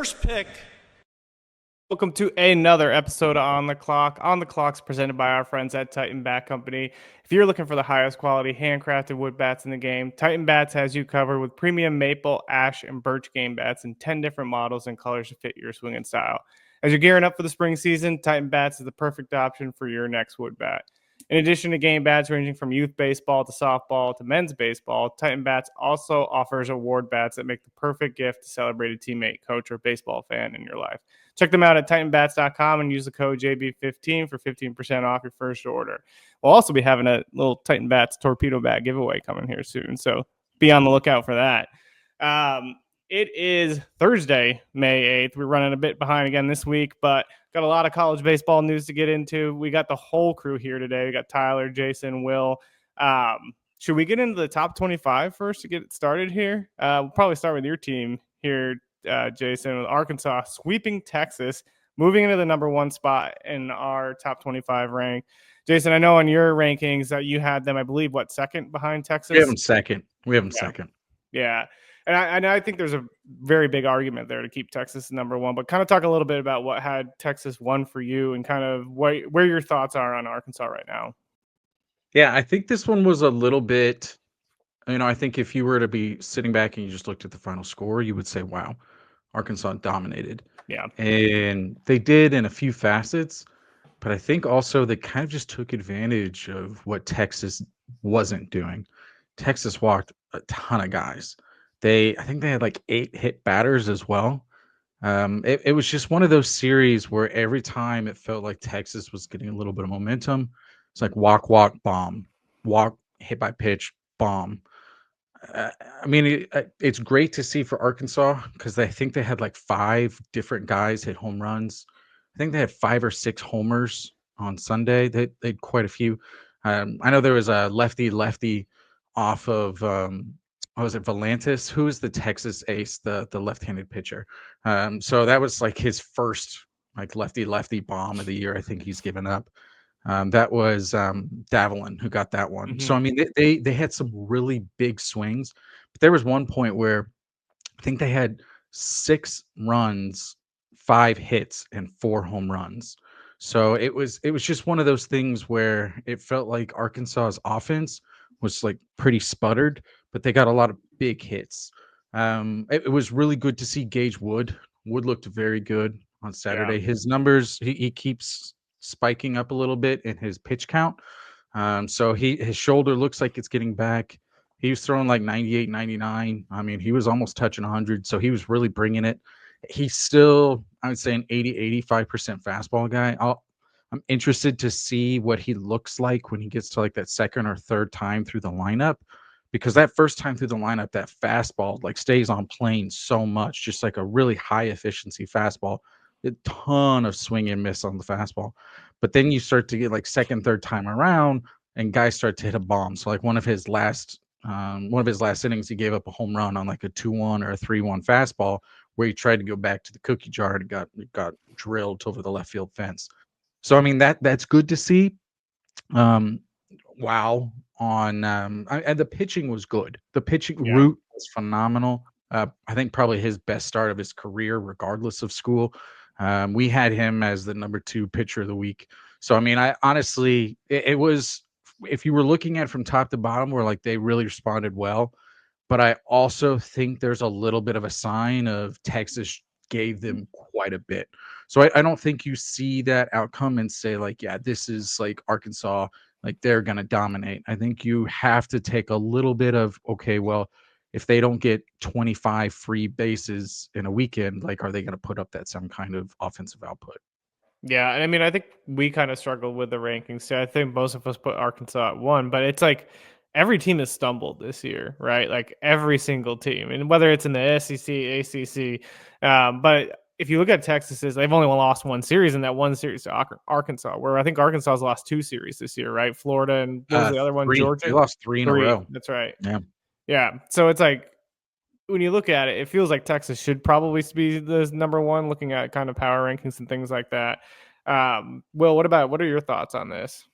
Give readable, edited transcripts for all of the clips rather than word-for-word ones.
first pick. Welcome to another episode of On the Clock. On the Clock's presented by our friends at Titan Bat Company. If you're looking for the highest quality handcrafted wood bats in the game, Titan Bats has you covered with premium maple, ash, and birch game bats in 10 different models and colors to fit your swinging style. As you're gearing up for the spring season, Titan Bats is the perfect option for your next wood bat. In addition to game bats ranging from youth baseball to softball to men's baseball, Titan Bats also offers award bats that make the perfect gift to celebrate a teammate, coach, or baseball fan in your life. Check them out at titanbats.com and use the code JB15 for 15% off your first order. We'll also be having a little Titan Bats torpedo bat giveaway coming here soon, so be on the lookout for that. It is Thursday, May 8th. We're running a bit behind again this week, but got a lot of college baseball news to get into. We got the whole crew here today. We got Tyler, Jason, Will. Should we get into the top 25 first to get it started here? We'll probably start with your team here, Jason, with Arkansas sweeping Texas, moving into the number one spot in our top 25 rank. Jason, I know on your rankings that you had them, I believe, second behind Texas? We have them second. Yeah. And I think there's a very big argument there to keep Texas number one, but kind of talk a little bit about what had Texas won for you and kind of where your thoughts are on Arkansas right now. Yeah, I think this one was a little bit, I think if you were to be sitting back and you just looked at the final score, you would say, wow, Arkansas dominated. Yeah. And they did in a few facets, but I think also they kind of just took advantage of what Texas wasn't doing. Texas walked a ton of guys. I think they had like 8 hit batters as well. It was just one of those series where every time it felt like Texas was getting a little bit of momentum, it's like walk, bomb, walk, hit by pitch, bomb. It's great to see for Arkansas because I think they had like 5 different guys hit home runs. I think they had 5 or 6 homers on Sunday. They had quite a few. I know there was a lefty off of was it Volantis? Who is the Texas ace, the left-handed pitcher? So that was like his first like lefty bomb of the year. I think he's given up. That was Davalin who got that one. Mm-hmm. So I mean, they had some really big swings, but there was one point where I think they had 6 runs, 5 hits, and 4 home runs. So it was just one of those things where it felt like Arkansas's offense was like pretty sputtered, but they got a lot of big hits. It was really good to see Gage Wood. Wood looked very good on Saturday. Yeah. His numbers, he keeps spiking up a little bit in his pitch count. So his shoulder looks like it's getting back. He was throwing like 98, 99. I mean, he was almost touching 100. So he was really bringing it. He's still, I would say, an 80, 85% fastball guy. I'm interested to see what he looks like when he gets to like that second or third time through the lineup, because that first time through the lineup, that fastball like stays on plane so much, just like a really high efficiency fastball, a ton of swing and miss on the fastball. But then you start to get like second, third time around and guys start to hit a bomb. So like one of his last innings, he gave up a home run on like a 2-1 or a 3-1 fastball where he tried to go back to the cookie jar and got drilled over the left field fence. So I mean that's good to see. Wow. And the pitching was good. The pitching route was phenomenal. I think probably his best start of his career, regardless of school. We had him as the number 2 pitcher of the week. So I mean, I honestly, it was, if you were looking at it from top to bottom, where like they really responded well. But I also think there's a little bit of a sign of Texas gave them quite a bit. So I don't think you see that outcome and say like, yeah, this is like Arkansas, like they're going to dominate. I think you have to take a little bit of, okay, well, if they don't get 25 free bases in a weekend, like, are they going to put up that some kind of offensive output? Yeah, and I mean, I think we kind of struggled with the rankings too. I think most of us put Arkansas at 1, but it's like every team has stumbled this year, right? Like every single team, and whether it's in the SEC, ACC. But if you look at Texas's, they've only lost 1 series, in that 1 series to Arkansas, where I think Arkansas has lost 2 series this year, right? Florida and what was the other one? 3. Georgia. They lost 3 in a row. That's right. Yeah. So it's like, when you look at it, it feels like Texas should probably be the number 1, looking at kind of power rankings and things like that. Will, what are your thoughts on this?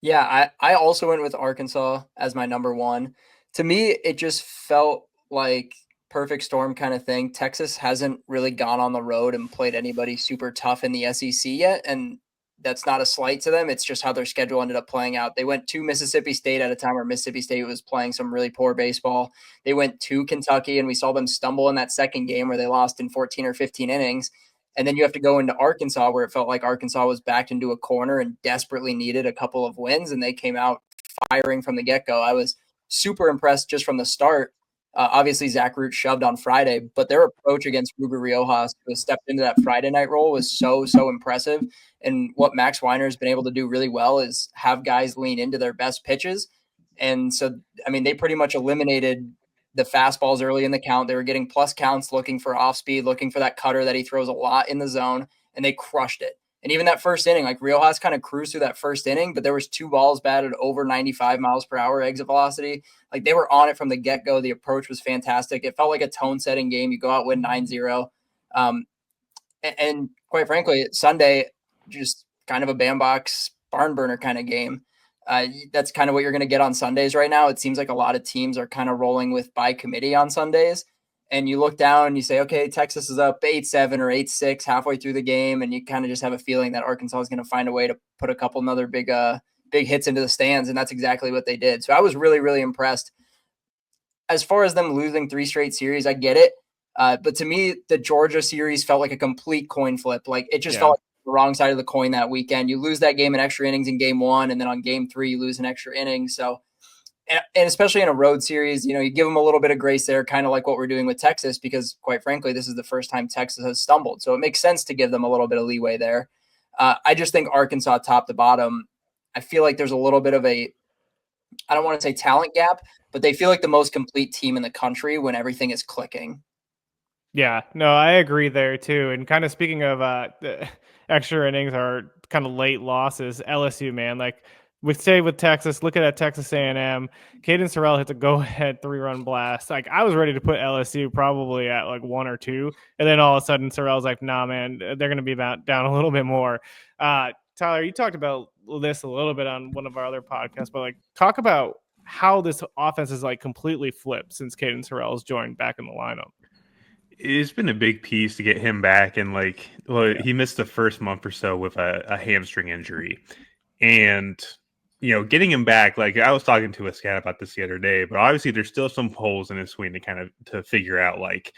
Yeah, I also went with Arkansas as my number 1. To me, it just felt like perfect storm kind of thing. Texas hasn't really gone on the road and played anybody super tough in the SEC yet, and that's not a slight to them. It's just how their schedule ended up playing out. They went to Mississippi State at a time where Mississippi State was playing some really poor baseball. They went to Kentucky, and we saw them stumble in that second game where they lost in 14 or 15 innings. And then you have to go into Arkansas, where it felt like Arkansas was backed into a corner and desperately needed a couple of wins, and they came out firing from the get-go. I was super impressed just from the start. Obviously, Zach Root shoved on Friday, but their approach against Ruben Riojas, who stepped into that Friday night role, was so impressive. And what Max Weiner has been able to do really well is have guys lean into their best pitches. And so, I mean, they pretty much eliminated the fastballs early in the count. They were getting plus counts, looking for off speed, looking for that cutter that he throws a lot in the zone, and they crushed it. And even that first inning, like Riojas kind of cruised through that first inning, but there was 2 balls batted over 95 miles per hour exit velocity. Like they were on it from the get-go. The approach was fantastic. It felt like a tone-setting game. You go out, win 9-0. And quite frankly, Sunday, just kind of a bandbox barn burner kind of game. That's kind of what you're going to get on Sundays right now. It seems like a lot of teams are kind of rolling with by committee on Sundays. And you look down and you say, okay, Texas is up 8-7 or 8-6 halfway through the game. And you kind of just have a feeling that Arkansas is going to find a way to put a couple other big hits into the stands. And that's exactly what they did. So I was really, really impressed. As far as them losing 3 straight series, I get it. But to me, the Georgia series felt like a complete coin flip. Like it just felt like the wrong side of the coin that weekend. You lose that game in extra innings in game 1. And then on game 3, you lose an extra inning. So, and especially in a road series, you give them a little bit of grace there, kind of like what we're doing with Texas, because quite frankly, this is the first time Texas has stumbled. So it makes sense to give them a little bit of leeway there. I just think Arkansas top to bottom, I feel like there's a little bit of I don't want to say talent gap, but they feel like the most complete team in the country when everything is clicking. Yeah, no, I agree there too. And kind of speaking of the extra innings or kind of late losses, LSU, man, like we stay with Texas. Look at that Texas A&M. Caden Sorrell hits a go-ahead 3-run blast. Like I was ready to put LSU probably at like 1 or 2, and then all of a sudden Sorrell's like, "Nah, man, they're going to be down a little bit more." Tyler, you talked about this a little bit on one of our other podcasts, but like talk about how this offense is like completely flipped since Caden Sorrell has joined back in the lineup. It's been a big piece to get him back, and he missed the first month or so with a hamstring injury, and getting him back, like I was talking to a scout about this the other day, but obviously there's still some holes in his swing to figure out, like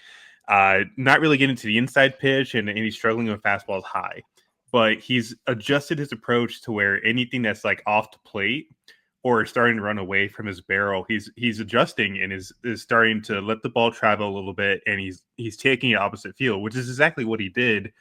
not really getting to the inside pitch, and he's struggling with fastballs high, but he's adjusted his approach to where anything that's like off the plate or starting to run away from his barrel, he's adjusting and is starting to let the ball travel a little bit, and he's taking it opposite field, which is exactly what he did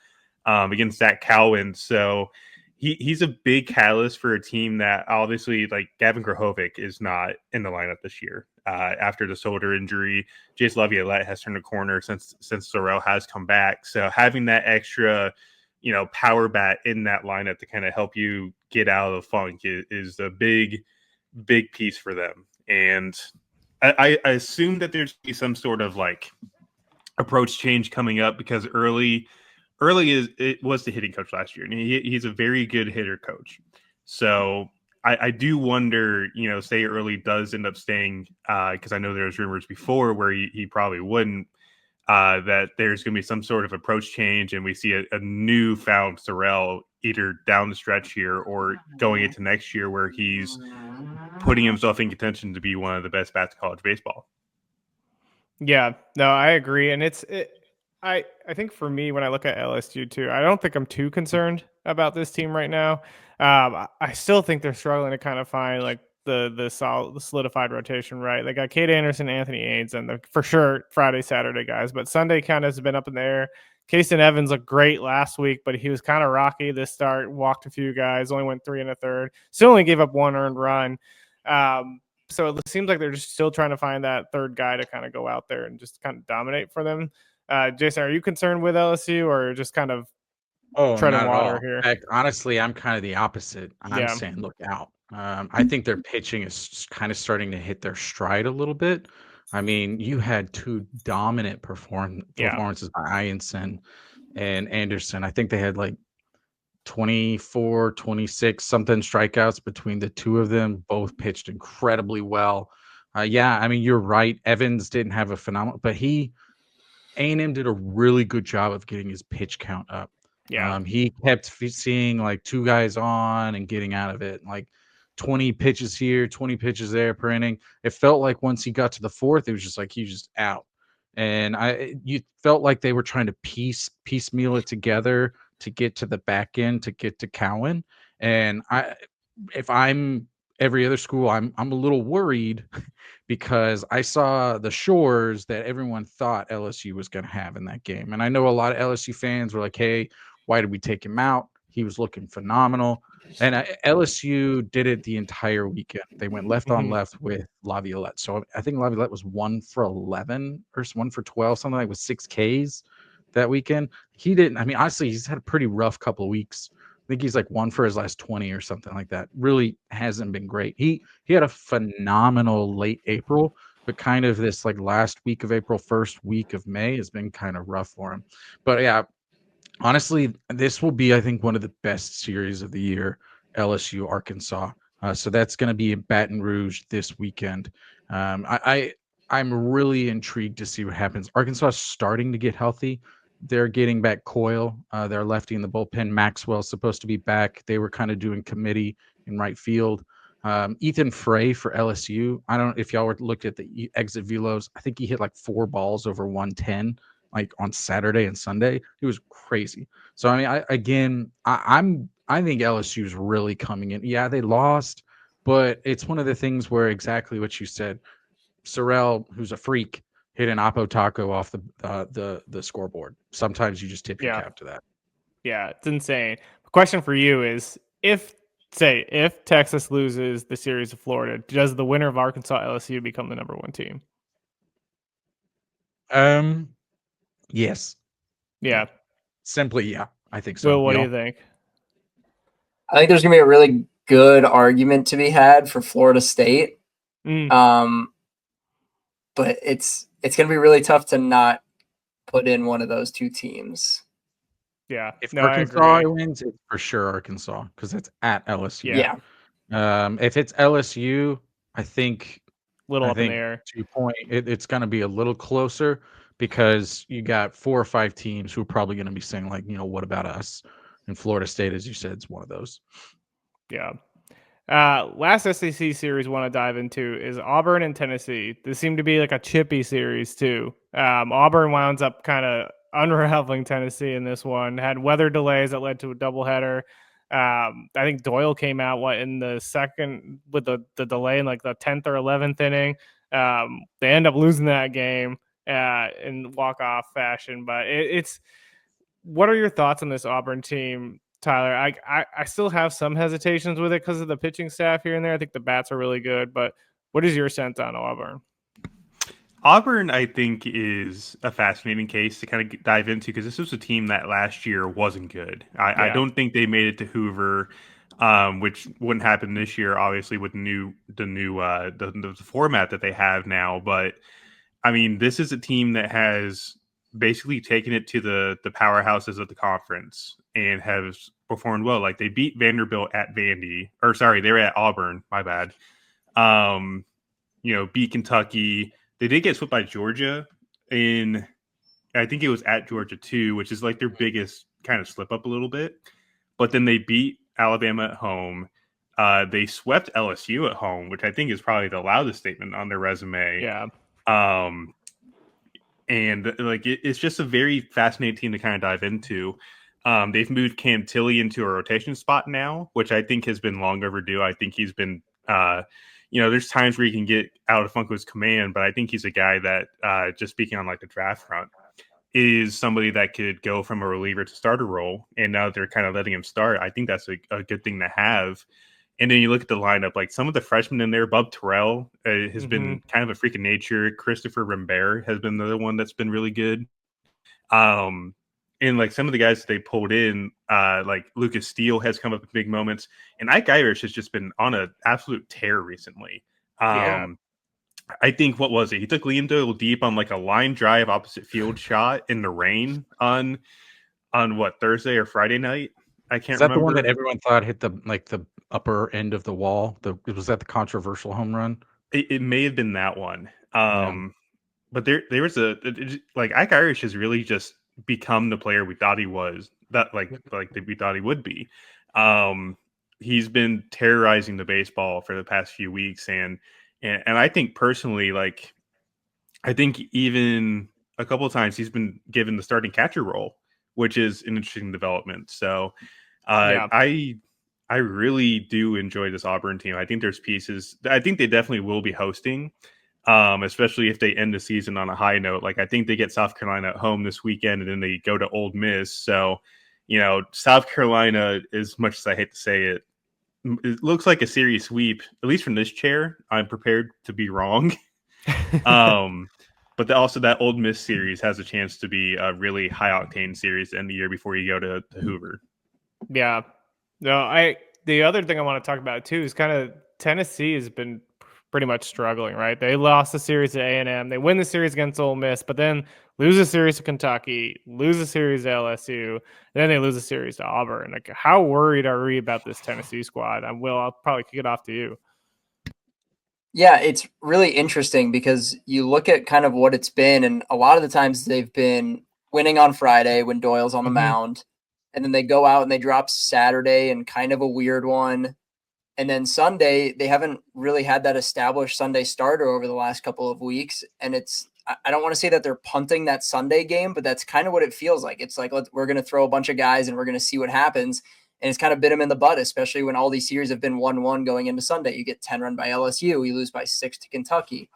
against Zach Cowan. So he's a big catalyst for a team that obviously, like Gavin Krahovic is not in the lineup this year after the shoulder injury. Jace Laviolette has turned a corner since Sorrell has come back. So having that extra power bat in that lineup to kind of help you get out of the funk is a big piece for them. And I assume that there's some sort of like approach change coming up, because early was the hitting coach last year, and he's a very good hitter coach. So I do wonder, say Early does end up staying, because I know there's rumors before where he probably wouldn't, that there's going to be some sort of approach change, and we see a newfound Sorrell either down the stretch here or going into next year where he's putting himself in contention to be one of the best bats in college baseball. Yeah, no, I agree. And I think for me, when I look at LSU too, I don't think I'm too concerned about this team right now. I still think they're struggling to kind of find like the solidified rotation, right? They got Cade Anderson, Anthony Ains, and for sure Friday, Saturday guys, but Sunday kind of has been up in the air. Kason Evans looked great last week, but he was kind of rocky this start, walked a few guys, only went 3 1/3, still only gave up 1 earned run. So it seems like they're just still trying to find that third guy to kind of go out there and just kind of dominate for them. Jason, are you concerned with LSU or just kind of treading water here? In fact, honestly, I'm kind of the opposite. I'm saying look out. I think their pitching is kind of starting to hit their stride a little bit. I mean, you had 2 dominant performances by Ianson and Anderson. I think they had like 24, 26 something strikeouts between the 2 of them. Both pitched incredibly well. I mean, you're right. Evans didn't have a phenomenal, but he A&M did a really good job of getting his pitch count up. Yeah. He kept seeing like 2 guys on and getting out of it, like 20 pitches here, 20 pitches there per inning. It felt like once he got to the 4th, it was just like he was just out. And you felt like they were trying to piecemeal it together to get to the back end, to get to Cowan. And if I'm every other school, I'm a little worried because I saw the shores that everyone thought LSU was going to have in that game. And I know a lot of LSU fans were like, hey, why did we take him out? He was looking phenomenal. And LSU did it the entire weekend. They went left on left with Laviolette. So I think Laviolette was 1 for 11 or 1 for 12, something like with 6 Ks that weekend. He didn't. I mean, honestly, he's had a pretty rough couple of weeks. I think he's like 1 for his last 20 or something like that. Really hasn't been great. He had a phenomenal late April, but kind of this like last week of April, first week of May has been kind of rough for him. But yeah, honestly, this will be, I think, one of the best series of the year, LSU Arkansas. So that's going to be in Baton Rouge this weekend. I'm really intrigued to see what happens. Arkansas is starting to get healthy. They're getting back Coyle, their lefty in the bullpen. Maxwell's supposed to be back. They were kind of doing committee in right field. Ethan Frey for LSU. I don't know if y'all were looked at the exit velos. I think he hit like 4 balls over 110 like on Saturday and Sunday. It was crazy. So I mean, I think LSU is really coming in. Yeah, they lost, but it's one of the things where exactly what you said. Sorrell, who's a freak, hit an Oppo Taco off the scoreboard. Sometimes you just tip your cap to that. Yeah, it's insane. The question for you is if Texas loses the series of Florida, does the winner of Arkansas LSU become the number 1 team? Yes. Yeah. Simply, yeah. I think so. Will, what do you think? I think there's gonna be a really good argument to be had for Florida State. But it's going to be really tough to not put in one of those 2 teams. Yeah. If Arkansas wins, it's for sure Arkansas because it's at LSU. Yeah. If it's LSU, I think in the air. To your point, it's going to be a little closer because you got 4 or 5 teams who are probably going to be saying like, what about us? And Florida State, as you said, is one of those. Yeah. Last SEC series I want to dive into is Auburn and Tennessee. This seemed to be like a chippy series too. Auburn winds up kind of unraveling Tennessee in this one. Had weather delays that led to a doubleheader. I think Doyle came out in the second with the delay in like the 10th or 11th inning. They end up losing that game in walk-off fashion. But it's what are your thoughts on this Auburn team, Tyler? I still have some hesitations with it because of the pitching staff here and there. I think the bats are really good, but what is your sense on Auburn? Auburn, I think, is a fascinating case to kind of dive into because this was a team that last year wasn't good. I don't think they made it to Hoover, which wouldn't happen this year, obviously, with the format that they have now. But I mean, this is a team that has basically taken it to the powerhouses of the conference and has performed well. Like they beat Vanderbilt at they were at Auburn. My bad. Beat Kentucky. They did get swept by Georgia I think it was at Georgia too, which is like their biggest kind of slip up a little bit. But then they beat Alabama at home. They swept LSU at home, which I think is probably the loudest statement on their resume. Yeah. And like it's just a very fascinating team to kind of dive into. They've moved Cam Tilley into a rotation spot now, which I think has been long overdue. I think he's been there's times where he can get out of funk with his command, but I think he's a guy that, just speaking on like the draft front, is somebody that could go from a reliever to starter role. And now they're kind of letting him start. I think that's a good thing to have. And then you look at the lineup, like some of the freshmen in there, Bub Terrell has been kind of a freak of nature. Christopher Rimbert has been another one that's been really good. And like some of the guys that they pulled in, like Lucas Steele has come up with big moments, and Ike Irish has just been on an absolute tear recently. I think what was it? He took Liam Doyle deep on like a line drive opposite field shot in the rain on what, Thursday or Friday night? I can't remember. Is that the one that everyone thought hit the upper end of the wall? Was that the controversial home run? It may have been that one. but there was like Ike Irish has really just become the player we thought he was. That we thought he would be. He's been terrorizing the baseball for the past few weeks, and I think personally, like I think even a couple of times he's been given the starting catcher role, which is an interesting development. So Yeah. I really do enjoy this Auburn team. I think there's pieces. I think they definitely will be hosting, especially if they end the season on a high note. Like I think they get South Carolina at home this weekend, and then they go to Ole Miss. So, South Carolina, as much as I hate to say it, it looks like a series sweep. At least from this chair, I'm prepared to be wrong. But also that Ole Miss series has a chance to be a really high octane series to end the year before you go to Hoover. Yeah. No, the other thing I want to talk about too is kind of Tennessee has been pretty much struggling, right? They lost the series to A&M. They win the series against Ole Miss, but then lose a series to Kentucky, lose a series to LSU, then they lose a series to Auburn. Like, how worried are we about this Tennessee squad? I'll probably kick it off to you. Yeah, it's really interesting because you look at kind of what it's been, and a lot of the times they've been winning on Friday when Doyle's on the mound, and then they go out and they drop Saturday and kind of a weird one. And then Sunday, they haven't really had that established Sunday starter over the last couple of weeks. And I don't want to say that they're punting that Sunday game, but that's kind of what it feels like. It's like, we're going to throw a bunch of guys and we're going to see what happens. And it's kind of bit them in the butt, especially when all these series have been 1-1 going into Sunday. You get 10 run by LSU, you lose by 6 to Kentucky.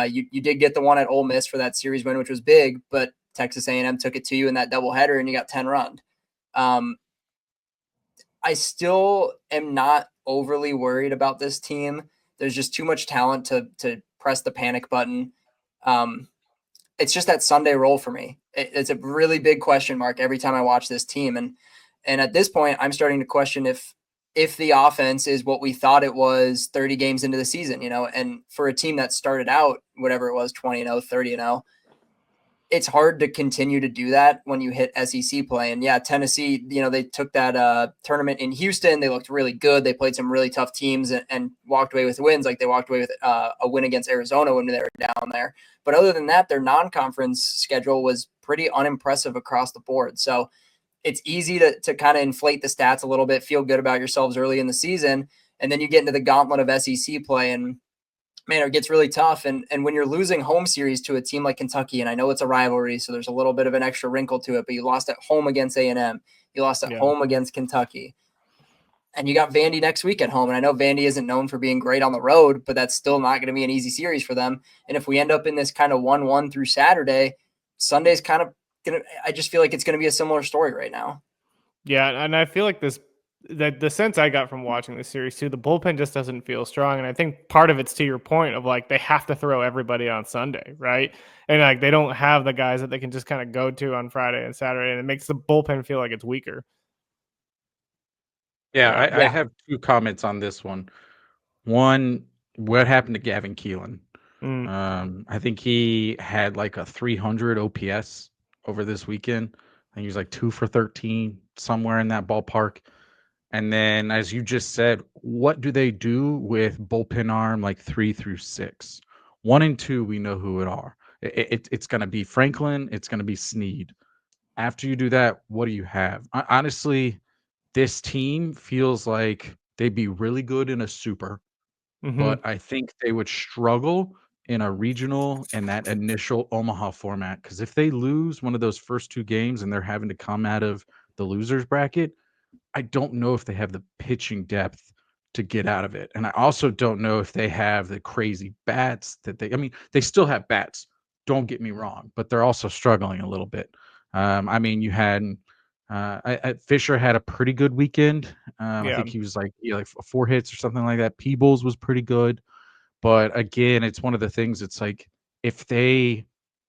You did get the one at Ole Miss for that series win, which was big, but Texas A&M took it to you in that doubleheader and you got 10 run. I still am not overly worried about this team. There's just too much talent to press the panic button. It's just that Sunday roll for me. It's a really big question mark every time I watch this team. And at this point, I'm starting to question if the offense is what we thought it was 30 games into the season, and for a team that started out, whatever it was, 20-0, 30-0, it's hard to continue to do that when you hit SEC play. And yeah, Tennessee, they took that tournament in Houston. They looked really good. They played some really tough teams and walked away with wins. Like they walked away with a win against Arizona when they were down there. But other than that, their non-conference schedule was pretty unimpressive across the board. So it's easy to kind of inflate the stats a little bit, feel good about yourselves early in the season. And then you get into the gauntlet of SEC play and, man, it gets really tough. And when you're losing home series to a team like Kentucky, and I know it's a rivalry, so there's a little bit of an extra wrinkle to it, but you lost at home against A&M. You lost at home against Kentucky. And you got Vandy next week at home. And I know Vandy isn't known for being great on the road, but that's still not going to be an easy series for them. And if we end up in this kind of 1-1 through Saturday, Sunday's kind of going to – I just feel like it's going to be a similar story right now. Yeah, and I feel like the sense I got from watching this series too, the bullpen just doesn't feel strong. And I think part of it's to your point of like they have to throw everybody on Sunday, right? And like they don't have the guys that they can just kind of go to on Friday and Saturday, and it makes the bullpen feel like it's weaker. Yeah, I have 2 comments on this one. One, what happened to Gavin Keelan? I think he had like a 300 OPS over this weekend. I think he was like 2 for 13, somewhere in that ballpark. And then, as you just said, what do they do with bullpen arm like 3 through 6? 1 and 2, we know who it are. It's going to be Franklin. It's going to be Snead. After you do that, what do you have? Honestly, this team feels like they'd be really good in a super, but I think they would struggle in a regional and that initial Omaha format. Because if they lose one of those first 2 games and they're having to come out of the losers bracket, I don't know if they have the pitching depth to get out of it. And I also don't know if they have the crazy bats that they still have bats. Don't get me wrong, but they're also struggling a little bit. You had Fisher had a pretty good weekend. I think he was like 4 hits or something like that. Peebles was pretty good. But again, it's one of the things, it's like let's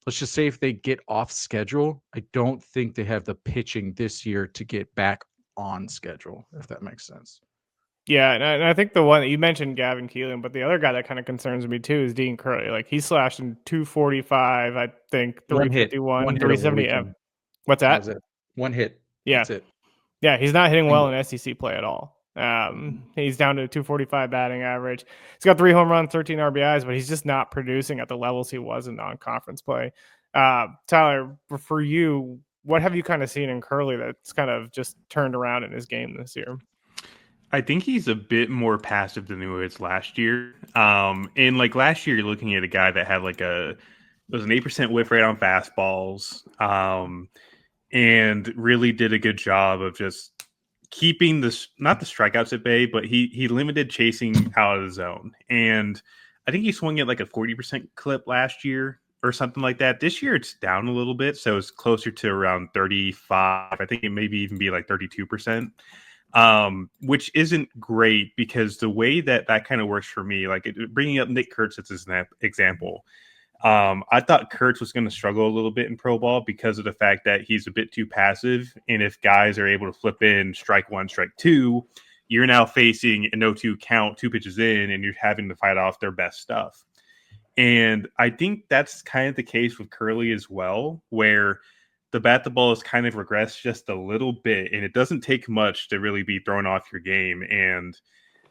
just say if they get off schedule, I don't think they have the pitching this year to get back on schedule, if that makes sense. Yeah, and I think the one that you mentioned, Gavin Keelan, but the other guy that kind of concerns me too is Dean Curley. Like he slashed in 245, I think 351, 370. What's that? That was it. 1 hit. Yeah. That's it. Yeah, he's not hitting well in SEC play at all. He's down to a 245 batting average. He's got 3 home runs, 13 RBIs, but he's just not producing at the levels he was in non-conference play. Tyler, for you, what have you kind of seen in Curley that's kind of just turned around in his game this year? I think he's a bit more passive than he was last year. And like last year, you're looking at a guy that had like it was an 8% whiff rate on fastballs, and really did a good job of just keeping not the strikeouts at bay, but he limited chasing out of the zone. And I think he swung at like a 40% clip last year or something like that. This year it's down a little bit, so it's closer to around 35. I think it maybe even be like 32%. Which isn't great because the way that kind of works for me, like bringing up Nick Kurtz as an example, I thought Kurtz was going to struggle a little bit in pro ball because of the fact that he's a bit too passive. And if guys are able to flip in strike 1, strike 2, you're now facing a 0-2 count, 2 pitches in, and you're having to fight off their best stuff. And I think that's kind of the case with Curley as well, where the bat the ball has kind of regressed just a little bit, and it doesn't take much to really be thrown off your game. And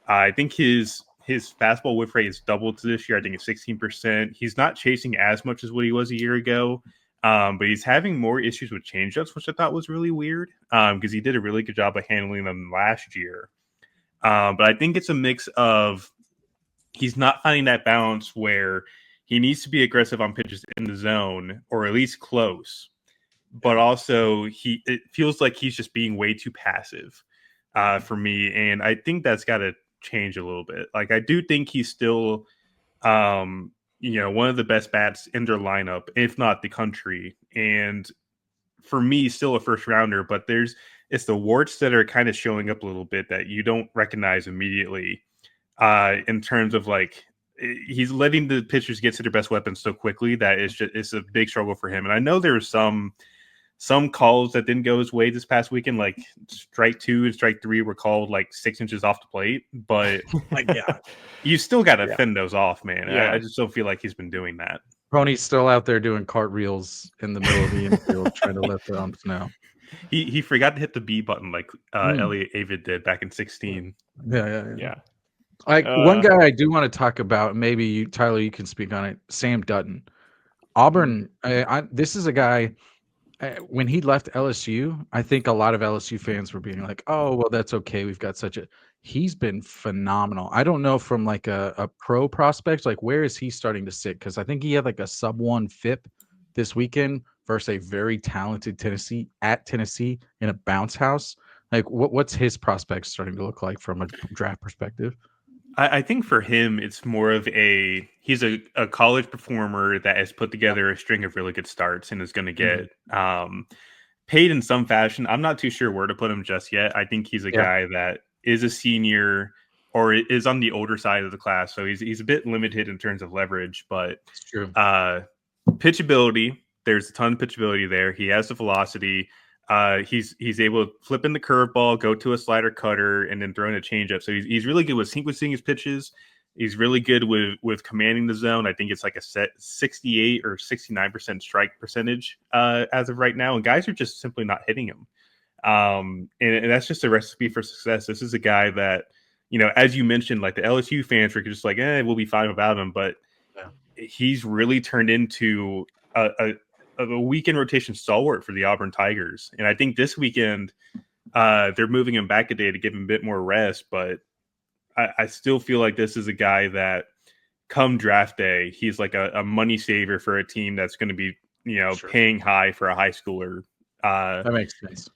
I think his fastball whiff rate is doubled to this year. I think it's 16%. He's not chasing as much as what he was a year ago, but he's having more issues with changeups, which I thought was really weird because he did a really good job of handling them last year. But I think it's a mix of he's not finding that balance where he needs to be aggressive on pitches in the zone or at least close. But also it feels like he's just being way too passive for me. And I think that's got to change a little bit. Like, I do think he's still, one of the best bats in their lineup, if not the country. And for me, still a first rounder, but it's the warts that are kind of showing up a little bit that you don't recognize immediately in terms of like, he's letting the pitchers get to their best weapons so quickly that it's a big struggle for him. And I know there was some calls that didn't go his way this past weekend, like strike 2 and strike 3 were called like 6 inches off the plate. But like, yeah, you still got to fend those off, man. Yeah. I just don't feel like he's been doing that. Pony's still out there doing cartwheels in the middle of the infield, trying to let the umps know. He forgot to hit the B button like Elliot Avid did back in 2016. Yeah. Like one guy I do want to talk about, maybe Tyler, you can speak on it. Sam Dutton, Auburn. This is a guy. When he left LSU, I think a lot of LSU fans were being like, "Oh, well, that's okay. We've got He's been phenomenal." I don't know from like a pro prospect, like where is he starting to sit? Because I think he had like a sub-1 FIP this weekend versus a very talented Tennessee in a bounce house. Like, what's his prospects starting to look like from a draft perspective? I think for him, it's more of he's a college performer that has put together a string of really good starts and is going to get paid in some fashion. I'm not too sure where to put him just yet. I think he's a guy that is a senior or is on the older side of the class. So he's a bit limited in terms of leverage, but it's true. Pitchability, there's a ton of pitchability there. He has the velocity. He's able to flip in the curveball, go to a slider cutter, and then throw in a changeup. So he's really good with sequencing his pitches. He's really good with commanding the zone. I think it's like a set 68 or 69% strike percentage as of right now. And guys are just simply not hitting him. And that's just a recipe for success. This is a guy that, as you mentioned, like the LSU fans were just like, we'll be fine without him. But he's really turned into a weekend rotation stalwart for the Auburn Tigers. And I think this weekend they're moving him back a day to give him a bit more rest. But I still feel like this is a guy that come draft day, he's like a money saver for a team that's going to be, paying high for a high schooler. That makes sense.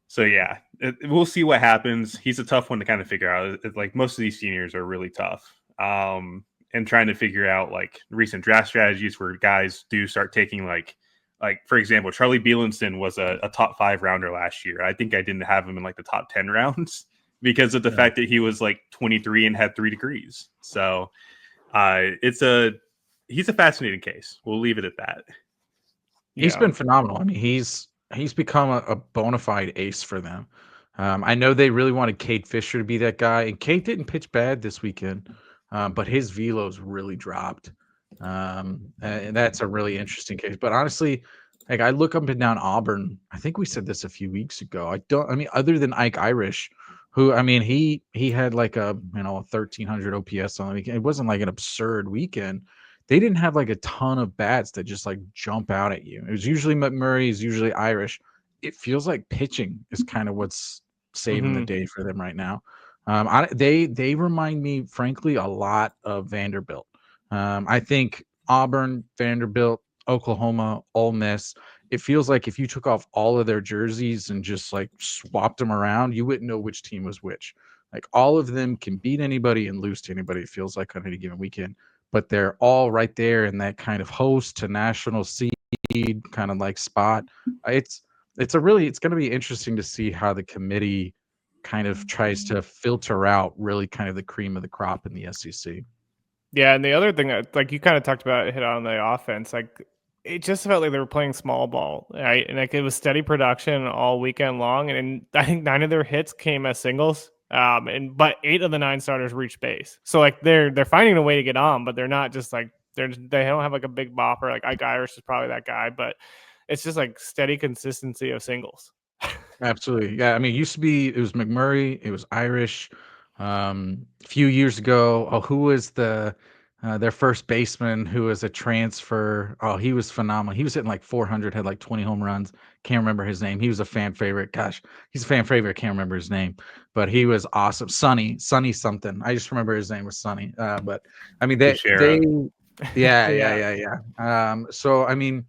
So, yeah, we'll see what happens. He's a tough one to kind of figure out. Like most of these seniors are really tough. And trying to figure out like recent draft strategies where guys do start taking like for example, Charlie Bielenson was a top 5 rounder last year. I think I didn't have him in like the top 10 rounds because of the fact that he was like 23 and had 3 degrees. So he's a fascinating case. We'll leave it at that. He's been phenomenal. I mean, he's become a bona fide ace for them. I know they really wanted Cade Fisher to be that guy, and Cade didn't pitch bad this weekend, but his velos really dropped. And that's a really interesting case. But honestly, like I look up and down Auburn, I think we said this a few weeks ago. Other than Ike Irish, who, I mean, he had like a 1,300 OPS on the weekend. It wasn't like an absurd weekend. They didn't have like a ton of bats that just like jump out at you. It was usually McMurray, is usually Irish. It feels like pitching is kind of what's saving the day for them right now. They remind me, frankly, a lot of Vanderbilt. I think Auburn, Vanderbilt, Oklahoma, Ole Miss. It feels like if you took off all of their jerseys and just like swapped them around, you wouldn't know which team was which. Like all of them can beat anybody and lose to anybody. It feels like on any given weekend, but they're all right there in that kind of host to national seed kind of like spot. It's going to be interesting to see how the committee kind of tries to filter out really kind of the cream of the crop in the SEC. Yeah, and the other thing, like you kind of talked about, hit on the offense, like it just felt like they were playing small ball, right? And like it was steady production all weekend long, and I think 9 of their hits came as singles, but 8 of the 9 starters reached base. So like they're finding a way to get on, but they're not just like they don't have like a big bopper. Like Ike Irish is probably that guy, but it's just like steady consistency of singles. Absolutely. Yeah. I mean, it was McMurray, it was Irish. A few years ago, who was their first baseman who was a transfer? Oh, he was phenomenal. He was hitting like 400, had like 20 home runs. Can't remember his name. He was a fan favorite. Gosh, he's a fan favorite. Can't remember his name, but he was awesome. Sonny something. I just remember his name was Sonny. But I mean, yeah. So I mean,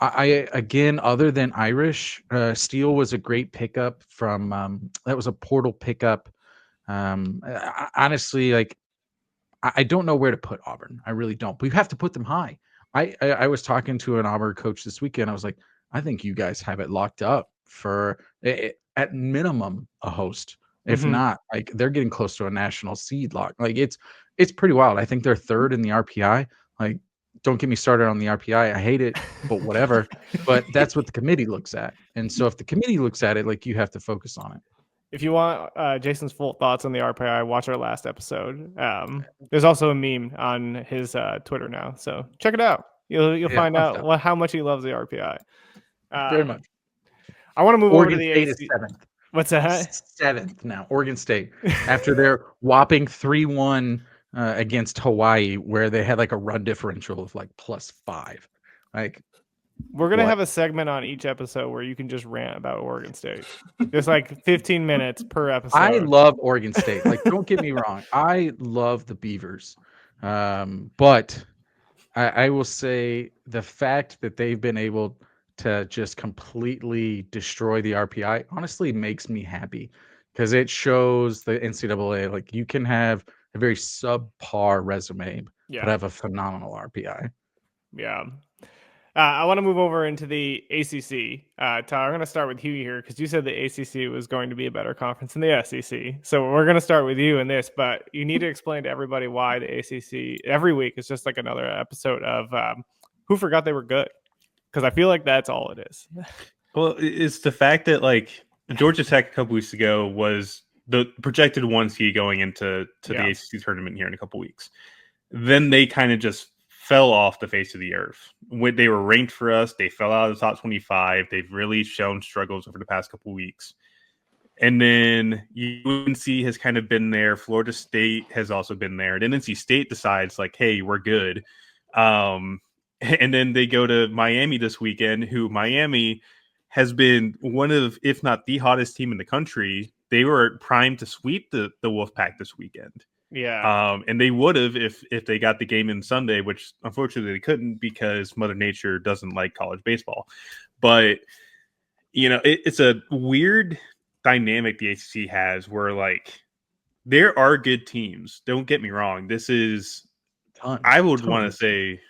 I again, other than Irish, Steele was a great pickup from that was a portal pickup. Honestly, like I don't know where to put Auburn. I really don't. But you have to put them high. I was talking to an Auburn coach this weekend. I was like, I think you guys have it locked up for at minimum a host. If not, like they're getting close to a national seed lock. Like it's pretty wild. I think they're third in the RPI. Like, don't get me started on the RPI. I hate it, but whatever. But that's what the committee looks at. And so if the committee looks at it, like you have to focus on it. If you want Jason's full thoughts on the RPI, watch our last episode. There's also a meme on his Twitter now, so check it out. You'll find out how much he loves the RPI. Very much. I want to move Oregon over to the State AC. is 7th. What's that? 7th now. Oregon State after their whopping 3-1 against Hawaii, where they had like a run differential of like +5. Like, we're gonna have a segment on each episode where you can just rant about Oregon State. Just like 15 minutes per episode. I love Oregon State. Like, don't get me wrong. I love the Beavers. But I will say the fact that they've been able to just completely destroy the RPI honestly makes me happy, because it shows the NCAA like you can have a very subpar resume, but have a phenomenal RPI. Yeah. I want to move over into the ACC. Tyler, I'm going to start with you here because you said the ACC was going to be a better conference than the SEC. So we're going to start with you in this, but you need to explain to everybody why the ACC every week is just like another episode of who forgot they were good. Because I feel like that's all it is. Well, it's the fact that like Georgia Tech a couple weeks ago was the projected 1 seed going into the ACC tournament here in a couple weeks. Then they kind of just fell off the face of the earth. When they were ranked for us, they fell out of the top 25. They've really shown struggles over the past couple weeks. And then UNC has kind of been there. Florida State has also been there. Then NC State decides like, hey, we're good. And then they go to Miami this weekend, who Miami has been one of, if not the hottest team in the country. They were primed to sweep the Wolfpack this weekend. Yeah. And they would have if they got the game in Sunday, which unfortunately they couldn't because Mother Nature doesn't like college baseball. But, you know, it's a weird dynamic the ACC has where, like, there are good teams. Don't get me wrong. This is, I would want to say,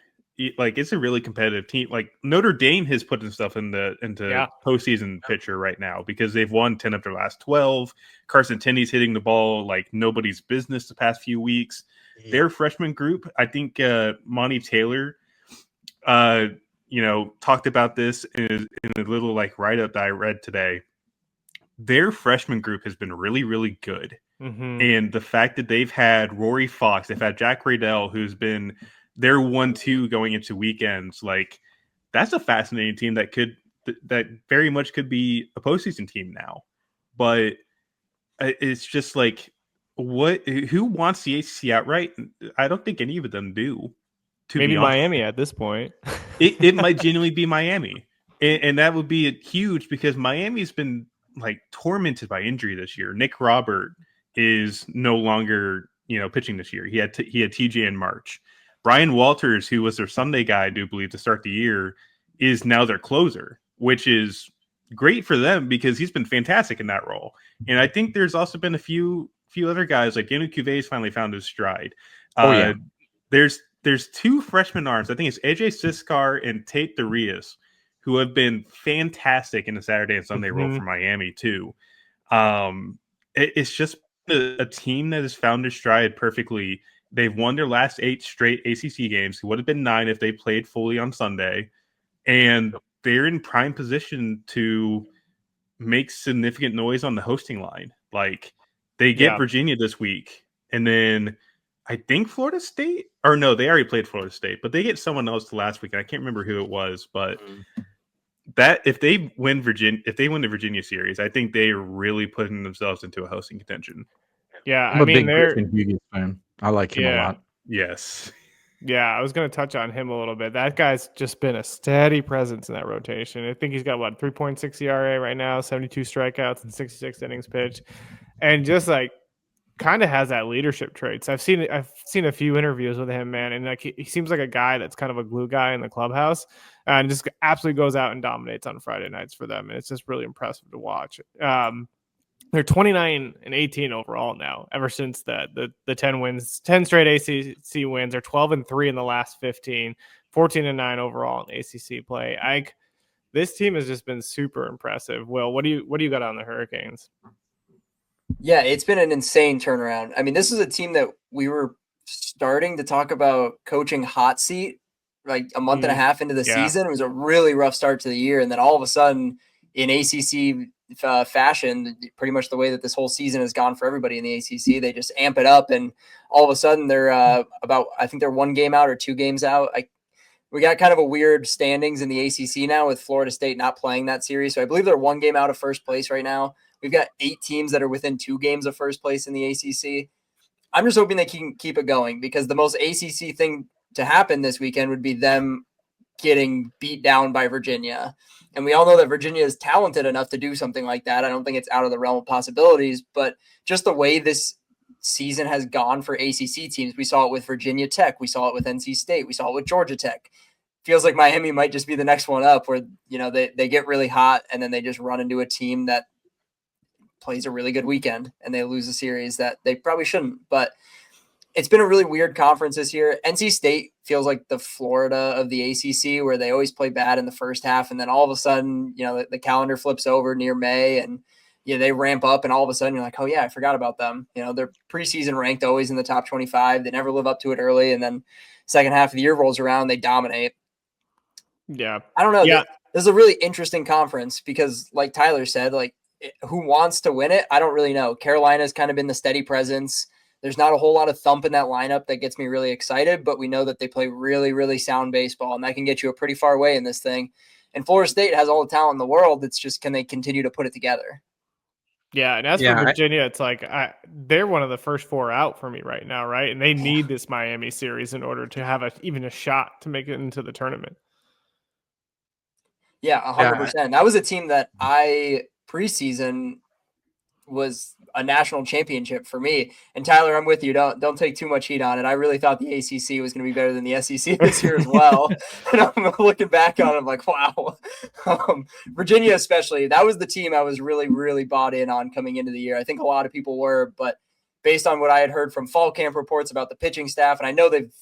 like, it's a really competitive team. Like, Notre Dame has put stuff into postseason picture right now because they've won 10 of their last 12. Carson Tenney's hitting the ball like nobody's business the past few weeks. Their freshman group, I think Monty Taylor, talked about this in a little like write-up that I read today. Their freshman group has been really, really good. Mm-hmm. And the fact that they've had Rory Fox, they've had Jack Radell, who's been their 1-2 going into weekends, like that's a fascinating team that very much could be a postseason team now. But it's just like, who wants the ACC outright? I don't think any of them do. To Maybe be honest, Miami at this point. it might genuinely be Miami, and that would be huge because Miami's been like tormented by injury this year. Nick Robert is no longer pitching this year. He had TJ in March. Brian Walters, who was their Sunday guy, I do believe, to start the year, is now their closer, which is great for them because he's been fantastic in that role. And I think there's also been a few other guys like Daniel Cuvier's finally found his stride. There's two freshman arms. I think it's AJ Siskar and Tate Darius, who have been fantastic in the Saturday and Sunday role for Miami too. It's just a team that has found their stride perfectly. They've won their last 8 straight ACC games. It would have been 9 if they played fully on Sunday. And they're in prime position to make significant noise on the hosting line. Like, they get Virginia this week, and then I think Florida State, or no, they already played Florida State, but they get someone else the last week. I can't remember who it was, but that if they win the Virginia series, I think they're really putting themselves into a hosting contention. Yeah, I'm a big Griffin Hughes fan. I like him a lot. Yes. Yeah, I was going to touch on him a little bit. That guy's just been a steady presence in that rotation. I think he's got 3.6 ERA right now, 72 strikeouts and 66 innings pitched, and just like kind of has that leadership traits. I've seen a few interviews with him, man, and like he seems like a guy that's kind of a glue guy in the clubhouse, and just absolutely goes out and dominates on Friday nights for them, and it's just really impressive to watch. They're 29-18 overall now, ever since the 10 straight ACC wins. They're 12-3 in the last 15, 14-9 overall in ACC play. This team has just been super impressive. Will, what do you got on the Hurricanes? Yeah, it's been an insane turnaround. I mean, this is a team that we were starting to talk about coaching hot seat like a month and a half into the season. It was a really rough start to the year, and then all of a sudden in ACC fashion, pretty much the way that this whole season has gone for everybody in the ACC, they just amp it up, and all of a sudden they're I think they're 1 game out or 2 games out. We got kind of a weird standings in the ACC now with Florida State not playing that series, so I believe they're 1 game out of first place right now. We've got 8 teams that are within 2 games of first place in the ACC. I'm just hoping they can keep it going, because the most ACC thing to happen this weekend would be them getting beat down by Virginia. And we all know that Virginia is talented enough to do something like that. I don't think it's out of the realm of possibilities, but just the way this season has gone for ACC teams, we saw it with Virginia Tech. We saw it with NC State. We saw it with Georgia Tech. Feels like Miami might just be the next one up, where, they get really hot and then they just run into a team that plays a really good weekend and they lose a series that they probably shouldn't. But it's been a really weird conference this year. NC State feels like the Florida of the ACC, where they always play bad in the first half, and then all of a sudden, the calendar flips over near May, and they ramp up, and all of a sudden you're like, oh yeah, I forgot about them. They're preseason ranked always in the top 25. They never live up to it early, and then second half of the year rolls around, they dominate. Yeah, I don't know. Yeah, this is a really interesting conference because, like Tyler said, like, who wants to win it? I don't really know. Carolina's kind of been the steady presence. There's not a whole lot of thump in that lineup that gets me really excited, but we know that they play really, really sound baseball, and that can get you a pretty far way in this thing. And Florida State has all the talent in the world. It's just, can they continue to put it together? Yeah, and as for Virginia, it's like they're one of the first 4 out for me right now, right? And they need this Miami series in order to have even a shot to make it into the tournament. Yeah, 100%. That was a team that preseason was a national championship for me. And Tyler, I'm with you. Don't take too much heat on it. I really thought the ACC was going to be better than the SEC this year as well. And I'm looking back on it, I'm like, wow. Virginia especially, that was the team I was really, really bought in on coming into the year. I think a lot of people were, but based on what I had heard from fall camp reports about the pitching staff, and I know they've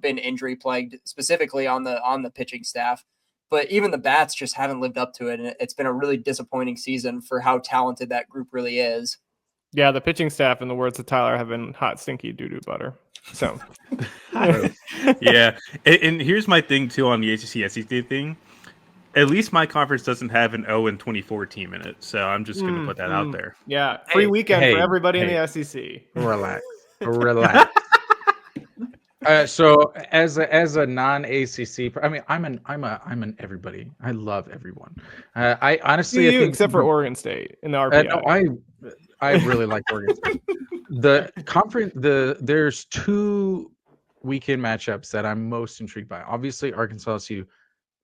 been injury plagued specifically on the pitching staff, but even the bats just haven't lived up to it. And it's been a really disappointing season for how talented that group really is. Yeah, the pitching staff, in the words of Tyler, have been hot, stinky doo-doo butter. So, yeah. And here's my thing, too, on the ACC SEC thing. At least my conference doesn't have an 0-24 team in it. So I'm just going to put that out there. Yeah, free weekend for everybody in the SEC. Relax. So as a non-ACC, I mean, I'm an everybody. I love everyone. I honestly, I think, except for Oregon State in the RPI. I really like Oregon State. The conference, there's 2 weekend matchups that I'm most intrigued by. Obviously, Arkansas LSU,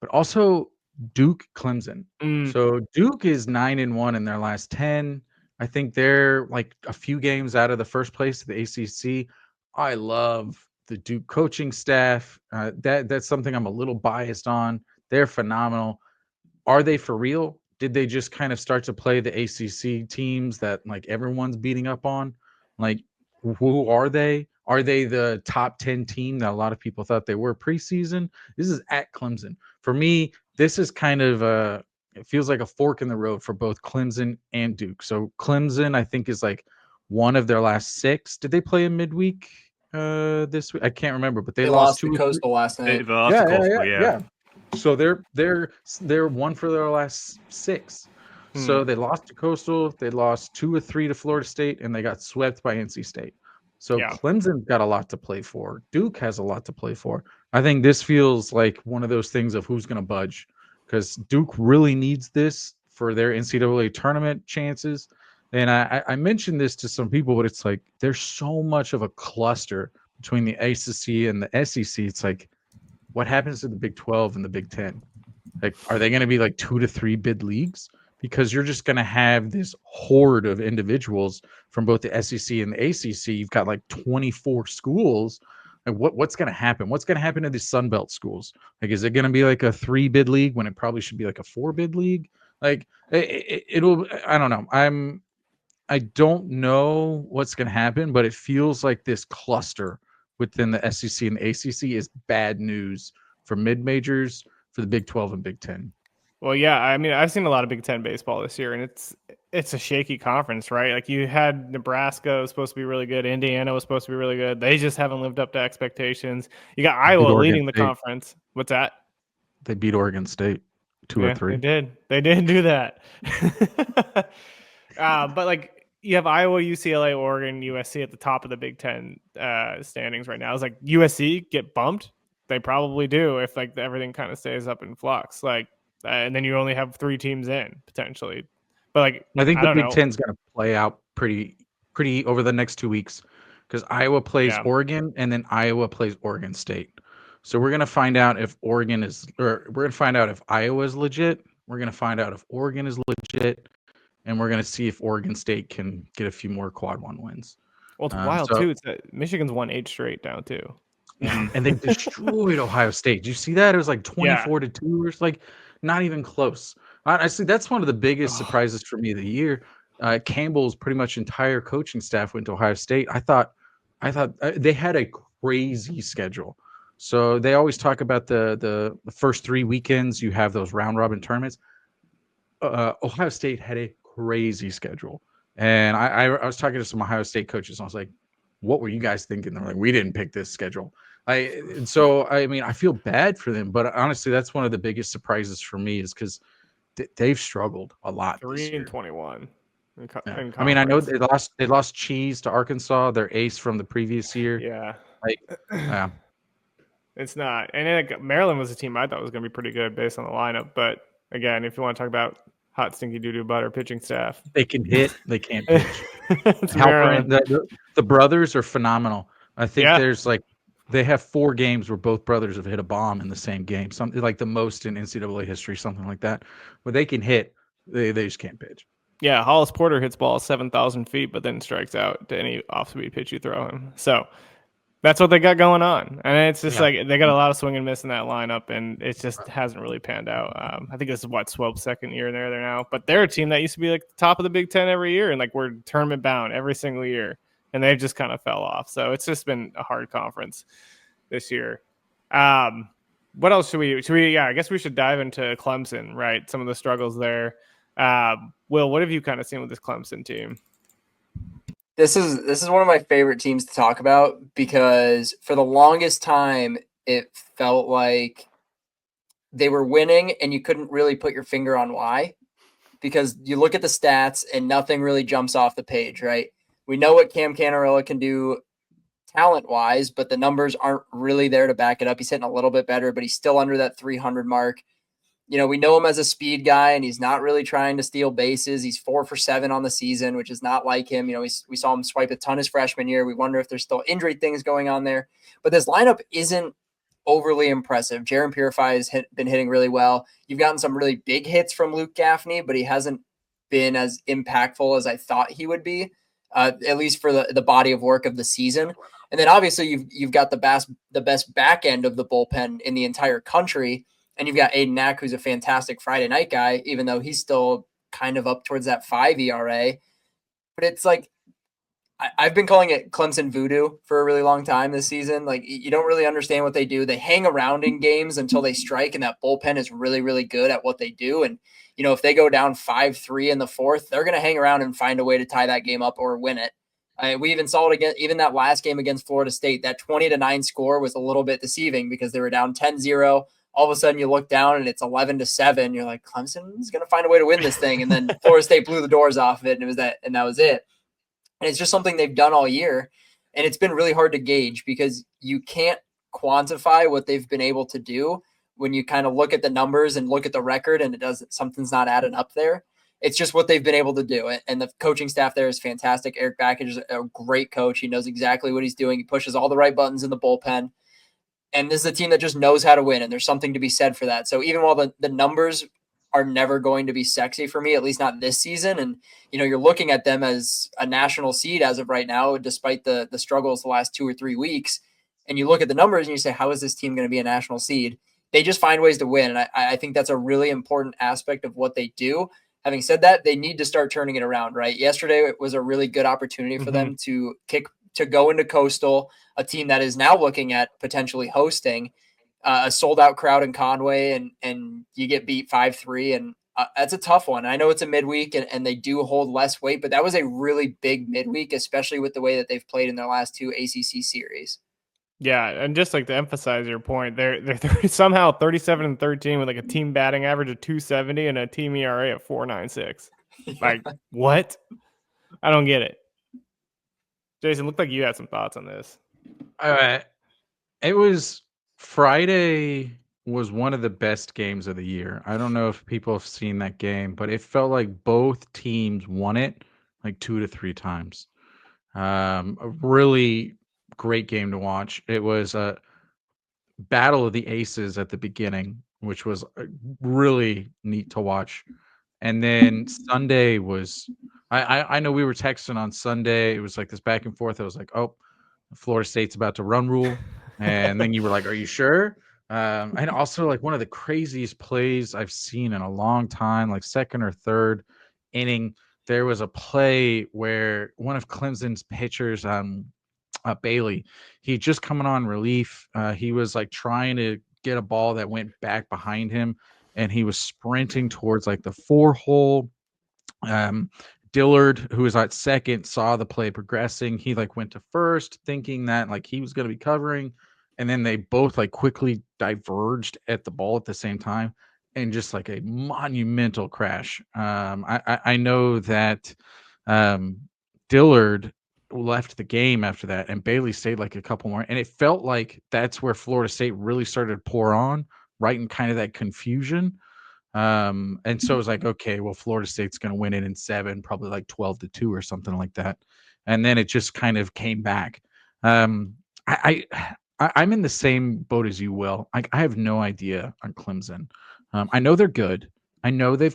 but also Duke Clemson. So Duke is 9-1 in their last 10. I think they're like a few games out of the first place of the ACC. I love the Duke coaching staff. That's something I'm a little biased on. They're phenomenal. Are they for real? Did they just kind of start to play the ACC teams that like everyone's beating up on? Like, who are they? Are they the top 10 team that a lot of people thought they were preseason? This is at Clemson. For me, this is kind of it feels like a fork in the road for both Clemson and Duke. So Clemson, I think, is like one of their last 6. Did they play a midweek this week? I can't remember, but they lost to 2 Coastal last night. They lost to Coastal, yeah. So they're one for their last 6. So they lost to Coastal, they lost 2 or 3 to Florida State, and they got swept by NC State. So Clemson's got a lot to play for. Duke has a lot to play for. I think this feels like one of those things of who's going to budge, because Duke really needs this for their NCAA tournament chances. And I mentioned this to some people, but it's like there's so much of a cluster between the ACC and the SEC. It's like, what happens to the Big 12 and the Big 10? Like, are they going to be like 2 to 3 bid leagues? Because you're just going to have this horde of individuals from both the SEC and the ACC. You've got like 24 schools. Like, what's going to happen? What's going to happen to the Sun Belt schools? Like, is it going to be like a 3 bid league when it probably should be like a 4 bid league? Like, it'll. I don't know. I don't know what's going to happen, but it feels like this cluster within the SEC and the ACC is bad news for mid majors, for the Big 12 and Big 10. Well, yeah, I mean, I've seen a lot of Big Ten baseball this year, and it's a shaky conference, right? Like, you had Nebraska was supposed to be really good, Indiana was supposed to be really good. They just haven't lived up to expectations. You got Iowa leading the conference. What's that? They beat Oregon State 2 or 3. They did do that. But like, you have Iowa, UCLA, Oregon, USC at the top of the Big Ten standings right now. It's like USC get bumped. They probably do if like everything kind of stays up in flux. Like. And then you only have 3 teams in potentially, but like I think the Big Ten's going to play out pretty over the next 2 weeks, because Iowa plays Oregon and then Iowa plays Oregon State. So we're going to find out if we're going to find out if Iowa is legit. We're going to find out if Oregon is legit, and we're going to see if Oregon State can get a few more quad 1 wins. Well, it's wild too. It's Michigan's won 8 straight now too. And they destroyed Ohio State. Did you see that? It was like 24-2 or like. Not even close. Honestly, that's one of the biggest surprises for me of the year. Campbell's pretty much entire coaching staff went to Ohio State. I thought they had a crazy schedule. So they always talk about the first 3 weekends. You have those round robin tournaments. Ohio State had a crazy schedule, and I was talking to some Ohio State coaches. And I was like, "What were you guys thinking?" They're like, "We didn't pick this schedule." I mean, I feel bad for them, but honestly, that's one of the biggest surprises for me is because they've struggled a lot. 3-21. I mean, I know they lost Cheese to Arkansas, their ace from the previous year. Yeah, it's not. And then, like, Maryland was a team I thought was going to be pretty good based on the lineup. But again, if you want to talk about hot stinky doo-doo butter pitching staff, they can hit, they can't pitch. The brothers are phenomenal. I think there's like. They have 4 games where both brothers have hit a bomb in the same game. Something like the most in NCAA history, something like that. Where they can hit, they just can't pitch. Yeah, Hollis Porter hits balls 7,000 feet, but then strikes out to any off-speed pitch you throw him. So that's what they got going on. And it's just like they got a lot of swing and miss in that lineup, and it just hasn't really panned out. I think this is Swope's second year there now. But they're a team that used to be like the top of the Big Ten every year, and like we're tournament bound every single year. And they've just kind of fell off. So it's just been a hard conference this year. What else should we? I guess we should dive into Clemson, right? Some of the struggles there. Will, what have you kind of seen with this Clemson team? This is one of my favorite teams to talk about because for the longest time, it felt like they were winning and you couldn't really put your finger on why, because you look at the stats and nothing really jumps off the page, right? We know what Cam Canarella can do talent-wise, but the numbers aren't really there to back it up. He's hitting a little bit better, but he's still under that 300 mark. we know him as a speed guy, and he's not really trying to steal bases. He's 4 for 7 on the season, which is not like him. We saw him swipe a ton his freshman year. We wonder if there's still injury things going on there. But this lineup isn't overly impressive. Jaron Purify has been hitting really well. You've gotten some really big hits from Luke Gaffney, but he hasn't been as impactful as I thought he would be, at least for the body of work of the season. And then obviously you've got the best back end of the bullpen in the entire country. And you've got Aiden Knack, who's a fantastic Friday night guy, even though he's still kind of up towards that 5 ERA. But it's like, I've been calling it Clemson voodoo for a really long time this season. Like, you don't really understand what they do. They hang around in games until they strike, and that bullpen is really, really good at what they do. And, if they go down 5-3 in the fourth, they're going to hang around and find a way to tie that game up or win it. We even saw it again, even that last game against Florida State. That 20-9 score was a little bit deceiving because they were down 10-0. All of a sudden you look down and it's 11-7. You're like, Clemson's going to find a way to win this thing. And then Florida State blew the doors off of it, and that was it. And it's just something they've done all year. And it's been really hard to gauge because you can't quantify what they've been able to do when you kind of look at the numbers and look at the record and something's not adding up there. It's just what they've been able to do. And the coaching staff there is fantastic. Eric Backage is a great coach. He knows exactly what he's doing. He pushes all the right buttons in the bullpen. And this is a team that just knows how to win, and there's something to be said for that. So even while the numbers are never going to be sexy for me, at least not this season, and you're looking at them as a national seed as of right now, despite the struggles the last 2 or 3 weeks, and you look at the numbers and you say, how is this team going to be a national seed? They just find ways to win, and I think that's a really important aspect of what they do. Having said that, they need to start turning it around, right? Yesterday it was a really good opportunity for them to go into Coastal, a team that is now looking at potentially hosting a sold-out crowd in Conway, and you get beat 5-3, and that's a tough one. I know it's a midweek, and they do hold less weight, but that was a really big midweek, especially with the way that they've played in their last 2 ACC series. Yeah, and just like to emphasize your point, they're somehow 37-13 with like a team batting average of 270 and a team ERA of 4.96. Like, what? I don't get it. Jason, looked like you had some thoughts on this. It was Friday was one of the best games of the year. I don't know if people have seen that game, but it felt like both teams won it like 2 to 3 times. A really great game to watch. It was a battle of the aces at the beginning, which was really neat to watch. And then Sunday was, I know we were texting on Sunday. It was like this back and forth. I was like, oh, Florida State's about to run rule. And then you were like, are you sure? And also like one of the craziest plays I've seen in a long time, like second or third inning, there was a play where one of Clemson's pitchers, Bailey, he just coming on relief. He was like trying to get a ball that went back behind him, and he was sprinting towards like the 4-hole. Dillard, who was at second, saw the play progressing. He like went to first thinking that like he was going to be covering, and then they both like quickly diverged at the ball at the same time, and just like a monumental crash. I know that Dillard left the game after that, and Bailey stayed like a couple more, and it felt like that's where Florida State really started to pour on, right in kind of that confusion. And so it was like, okay, well, Florida State's going to win it in 7, probably like 12-2 or something like that. And then it just kind of came back. I'm in the same boat as you, Will. I have no idea on Clemson. I know they're good. I know they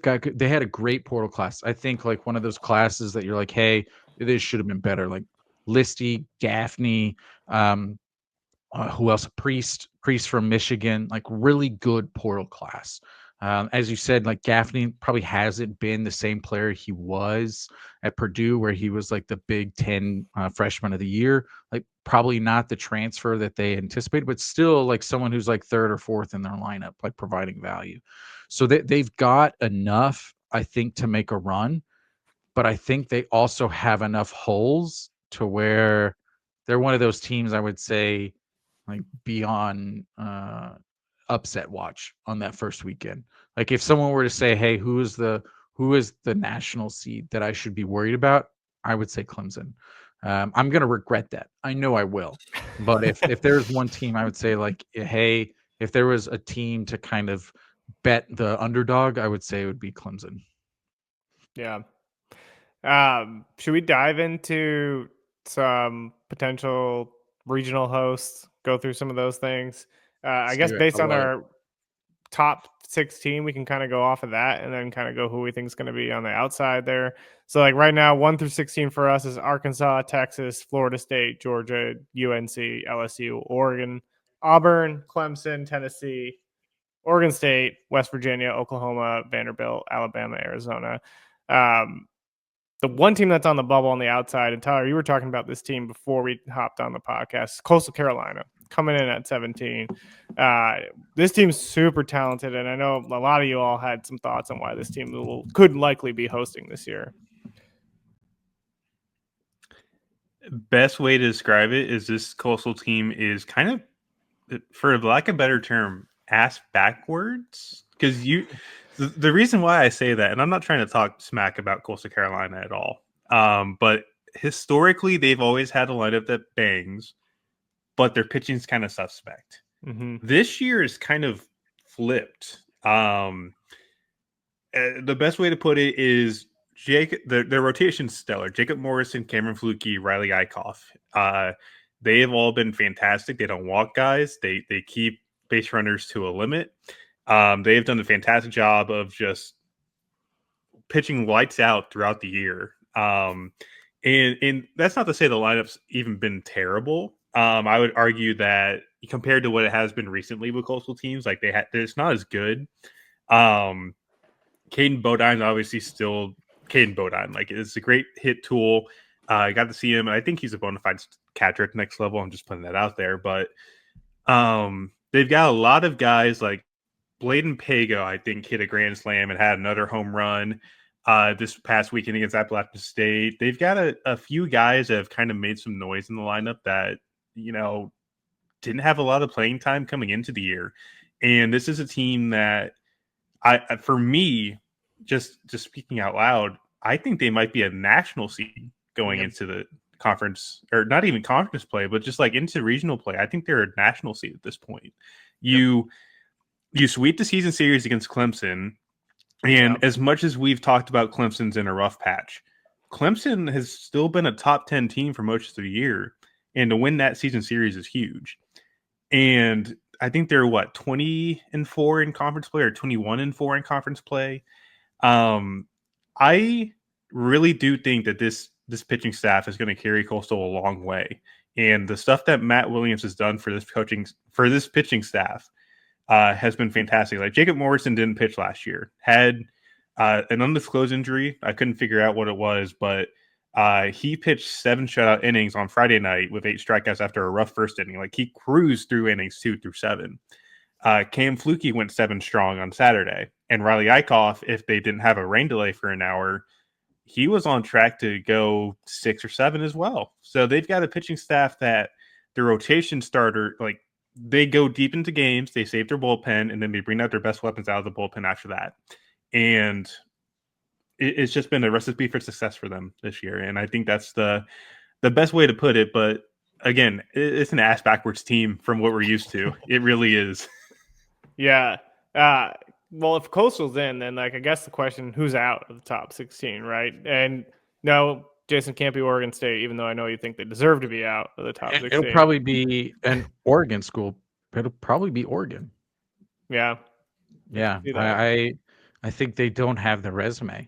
had a great portal class. I think like one of those classes that you're like, hey, this should have been better. Like Listy, Gaffney, who else? Priest from Michigan, like really good portal class. As you said, like Gaffney probably hasn't been the same player he was at Purdue, where he was like the Big Ten freshman of the year. Like probably not the transfer that they anticipated, but still like someone who's like 3rd or 4th in their lineup, like providing value. So they've got enough, I think, to make a run, but I think they also have enough holes to where they're one of those teams I would say like beyond upset watch on that first weekend. Like if someone were to say, hey, who is the national seed that I should be worried about, I would say Clemson. I'm going to regret that. I know I will. But if there's one team, I would say like, hey, if there was a team to kind of bet the underdog, I would say it would be Clemson. Yeah. Should we dive into some potential regional hosts? Go through some of those things. I guess based on our top 16, we can kind of go off of that and then kind of go who we think is going to be on the outside there. So like right now, 1 through 16 for us is Arkansas, Texas, Florida State, Georgia, UNC, LSU, Oregon, Auburn, Clemson, Tennessee, Oregon State, West Virginia, Oklahoma, Vanderbilt, Alabama, Arizona. The one team that's on the bubble on the outside, and Tyler, you were talking about this team before we hopped on the podcast, Coastal Carolina, coming in at 17. This team's super talented, and I know a lot of you all had some thoughts on why this team could likely be hosting this year. Best way to describe it is this Coastal team is kind of, for lack of a better term, ass backwards. Because the reason why I say that, and I'm not trying to talk smack about Coastal Carolina at all, but historically they've always had a lineup that bangs, but their pitching's kind of suspect. Mm-hmm. This year is kind of flipped. The best way to put it is their rotation's stellar. Jacob Morrison, Cameron Flukey, Riley Eichhoff. They have all been fantastic. They don't walk guys. They keep base runners to a limit. They have done a fantastic job of just pitching lights out throughout the year. And that's not to say the lineup's even been terrible. I would argue that compared to what it has been recently with Coastal teams, like it's not as good. Caden Bodine's obviously still Caden Bodine. Like, it's a great hit tool. I got to see him. I think he's a bona fide catcher at the next level. I'm just putting that out there. But they've got a lot of guys like Bladen Pago, I think, hit a grand slam and had another home run this past weekend against Appalachian State. They've got a few guys that have kind of made some noise in the lineup that, didn't have a lot of playing time coming into the year. And this is a team that, for me, just speaking out loud, I think they might be a national seed going into the conference, or not even conference play, but just like into regional play. I think they're a national seed at this point. You sweep the season series against Clemson, and as much as we've talked about Clemson's in a rough patch, Clemson has still been a top 10 team for most of the year, and to win that season series is huge. And I think they're 20-4 in conference play, or 21-4 in conference play. I really do think that this pitching staff is going to carry Coastal a long way. And the stuff that Matt Williams has done for this pitching staff has been fantastic. Like, Jacob Morrison didn't pitch last year, had an undisclosed injury. I couldn't figure out what it was, but he pitched 7 shutout innings on Friday night with 8 strikeouts after a rough first inning. Like, he cruised through innings 2 through 7. Cam Flukey went 7 strong on Saturday, and Riley Eichhoff, if they didn't have a rain delay for an hour, he was on track to go 6 or 7 as well. So they've got a pitching staff that the rotation starter, like, they go deep into games, they save their bullpen, and then they bring out their best weapons out of the bullpen after that. And it's just been a recipe for success for them this year. And I think that's the best way to put it. But again, it's an ass backwards team from what we're used to. It really is. Yeah. Well, if Coastal's in, then I guess the question, who's out of the top 16, right? And no, Jason can't be Oregon State, even though I know you think they deserve to be out of the top 16. It'll probably be an Oregon school. It'll probably be Oregon. Yeah. Yeah. I think they don't have the resume.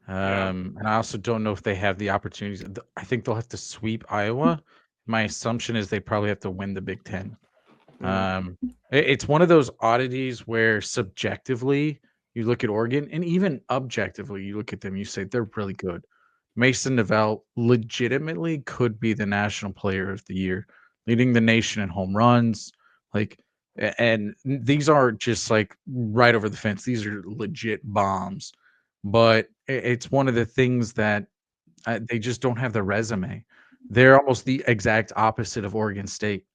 And I also don't know if they have the opportunities. I think they'll have to sweep Iowa. My assumption is they probably have to win the Big Ten. It's one of those oddities where subjectively you look at Oregon, and even objectively you look at them, you say they're really good. Mason Novell legitimately could be the national player of the year, leading the nation in home runs. And these aren't just like right over the fence. These are legit bombs. But it's one of the things that they just don't have the resume. They're almost the exact opposite of Oregon State.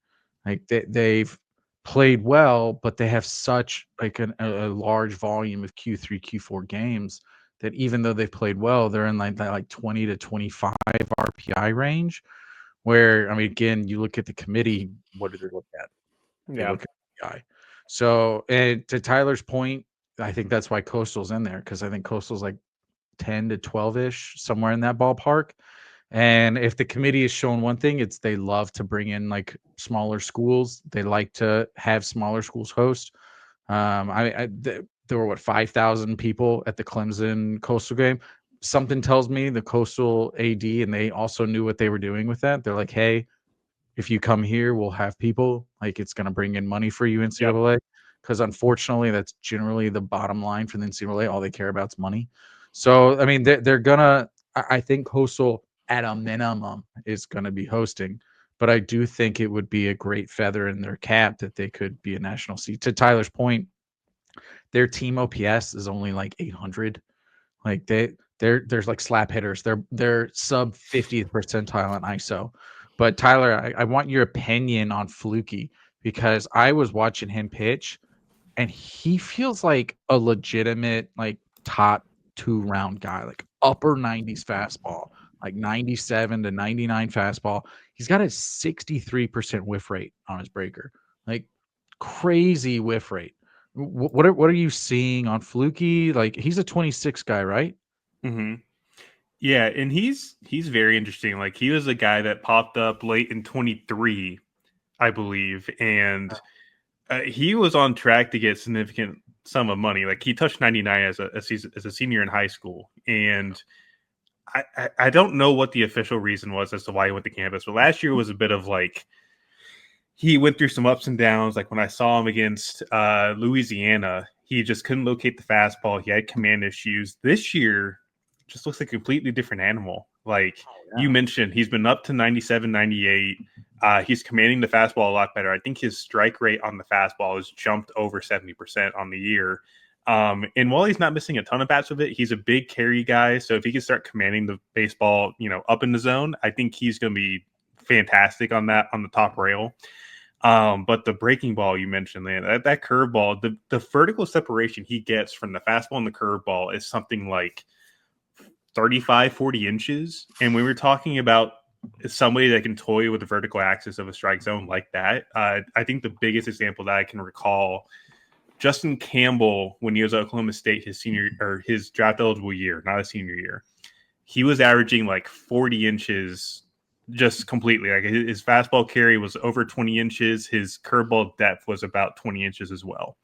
Like, they've played well, but they have such like a large volume of Q3, Q4 games that even though they've played well, they're in like 20 to 25 RPI range. Where, I mean, again, you look at the committee, what do they look at? They look at the guy. So, and to Tyler's point, I think that's why Coastal's in there, because I think Coastal's like 10 to 12-ish, somewhere in that ballpark. And if the committee is showing one thing, it's they love to bring in like smaller schools. They like to have smaller schools host. There were 5,000 people at the Clemson Coastal game. Something tells me the Coastal AD, and they also knew what they were doing with that. They're like, hey, if you come here, we'll have people. Like, it's going to bring in money for you, NCAA. Because unfortunately, that's generally the bottom line for the NCAA. All they care about is money. So, I mean, they're going to, I think Coastal at a minimum is going to be hosting. But I do think it would be a great feather in their cap that they could be a national seed. To Tyler's point, their team OPS is only like 800. Like there's like slap hitters. They're sub 50th percentile in ISO. But Tyler, I want your opinion on Flukey, because I was watching him pitch and he feels like a legitimate like top 2 round guy, like upper 90s fastball, like 97 to 99 fastball. He's got a 63% whiff rate on his breaker, like crazy whiff rate. What are you seeing on Flukey? Like, he's a 26 guy, right? Mm-hmm. Yeah, and he's very interesting. Like, he was a guy that popped up late in 23, I believe, and he was on track to get significant sum of money. Like, he touched 99 as a senior in high school, and I don't know what the official reason was as to why he went to campus, but last year was a bit of like, he went through some ups and downs. Like, when I saw him against Louisiana, he just couldn't locate the fastball. He had command issues. This year just looks like a completely different animal. Like, you mentioned, he's been up to 97, 98. He's commanding the fastball a lot better. I think his strike rate on the fastball has jumped over 70% on the year. And while he's not missing a ton of bats with it, he's a big carry guy. So if he can start commanding the baseball, up in the zone, I think he's going to be fantastic on that, on the top rail. But the breaking ball you mentioned, man, that curveball, the vertical separation he gets from the fastball and the curveball is something like 35, 40 inches. And when we're talking about somebody that can toy with the vertical axis of a strike zone like that, I think the biggest example that I can recall, Justin Campbell, when he was at Oklahoma State, his draft eligible year, not a senior year, he was averaging like 40 inches just completely. Like, his fastball carry was over 20 inches. His curveball depth was about 20 inches as well.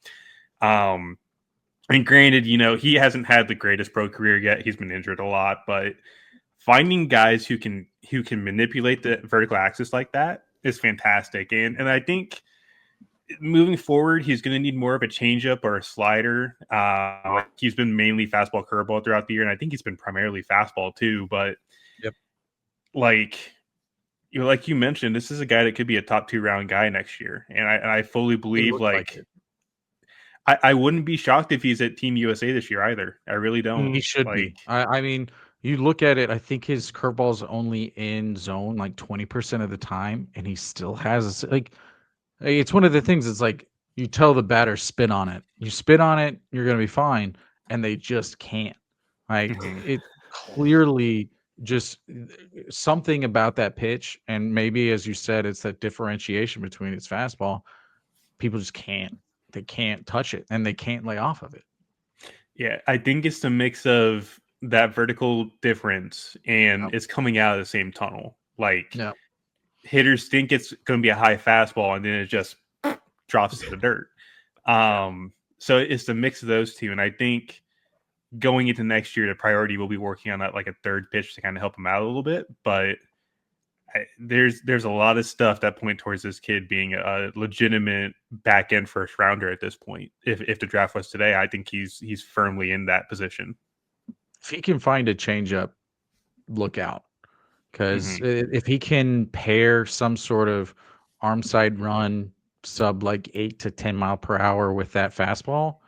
And granted, he hasn't had the greatest pro career yet. He's been injured a lot, but finding guys who can manipulate the vertical axis like that is fantastic. And I think moving forward, he's going to need more of a changeup or a slider. He's been mainly fastball, curveball throughout the year, and I think he's been primarily fastball too. But like you mentioned, this is a guy that could be a top 2 round guy next year, and I fully believe I wouldn't be shocked if he's at Team USA this year either. I really don't. He should be. I mean, you look at it, I think his curveball's only in zone like 20% of the time, and he still has it's one of the things. It's like, you tell the batter, spin on it. You spin on it, you're gonna be fine, and they just can't. Like, it clearly just something about that pitch, and maybe, as you said, it's that differentiation between its fastball. People just can't. They can't touch it, and they can't lay off of it. Yeah, I think it's the mix of that vertical difference and it's coming out of the same tunnel. Like, hitters think it's going to be a high fastball, and then it just drops to the dirt. So it's the mix of those two, and I think going into next year, the priority will be working on that, like a third pitch to kind of help him out a little bit. But there's a lot of stuff that point towards this kid being a legitimate back end first rounder at this point. If the draft was today, I think he's firmly in that position. If he can find a changeup, look out, because if he can pair some sort of arm side run sub like 8 to 10 mile per hour with that fastball,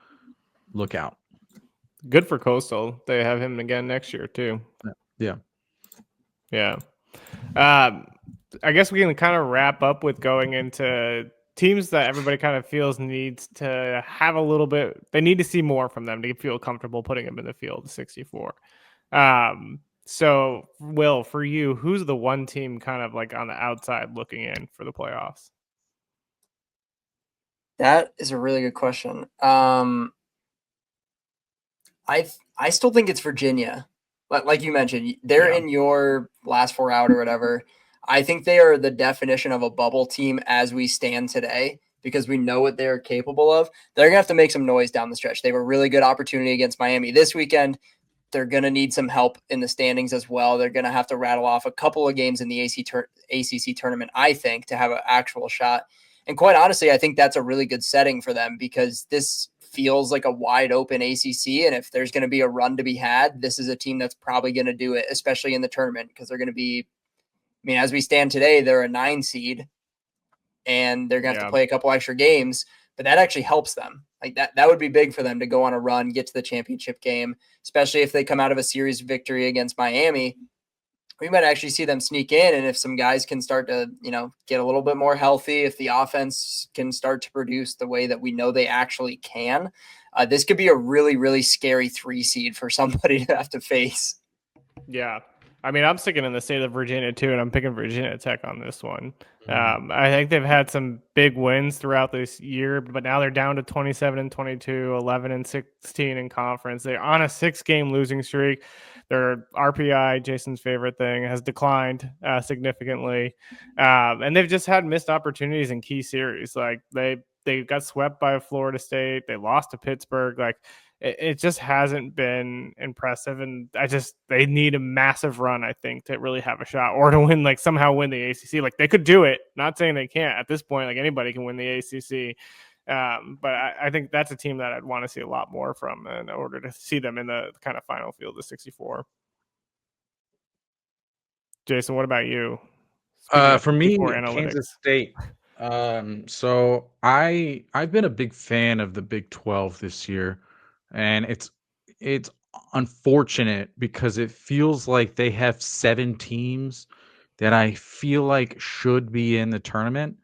look out. Good for Coastal. They have him again next year too. Yeah. I guess we can kind of wrap up with going into teams that everybody kind of feels needs to have a little bit. They need to see more from them to feel comfortable putting them in the field. 64. So, Will, for you, who's the one team kind of like on the outside looking in for the playoffs? That is a really good question. I still think it's Virginia. Like you mentioned, they're in your last 4 out or whatever. I think they are the definition of a bubble team as we stand today because we know what they're capable of. They're going to have to make some noise down the stretch. They have a really good opportunity against Miami this weekend. They're going to need some help in the standings as well. They're going to have to rattle off a couple of games in the ACC tournament, I think, to have an actual shot. And quite honestly, I think that's a really good setting for them because this feels like a wide open ACC. And if there's going to be a run to be had, this is a team that's probably going to do it, especially in the tournament, because they're going to be, I mean, as we stand today, they're a 9 seed and they're going to have to play a couple extra games, but that actually helps them. Like that would be big for them to go on a run, get to the championship game, especially if they come out of a series victory against Miami. We might actually see them sneak in. And if some guys can start to, get a little bit more healthy, if the offense can start to produce the way that we know they actually can, this could be a really, really scary 3 seed for somebody to have to face. Yeah. I mean, I'm sticking in the state of Virginia too, and I'm picking Virginia Tech on this one. I think they've had some big wins throughout this year, but now they're down to 27-22, 11-16 in conference. They're on a 6-game losing streak. Their RPI, Jason's favorite thing, has declined significantly, and they've just had missed opportunities in key series. Like they got swept by Florida State, they lost to Pittsburgh. Like it just hasn't been impressive, and they need a massive run, I think, to really have a shot or to win, like somehow win the ACC. Like they could do it. Not saying they can't at this point. Like anybody can win the ACC. But I think that's a team that I'd want to see a lot more from in order to see them in the kind of final field of 64. Jason, what about you? For me, Kansas State. So I've been a big fan of the Big 12 this year, and it's unfortunate because it feels like they have 7 teams that I feel like should be in the tournament,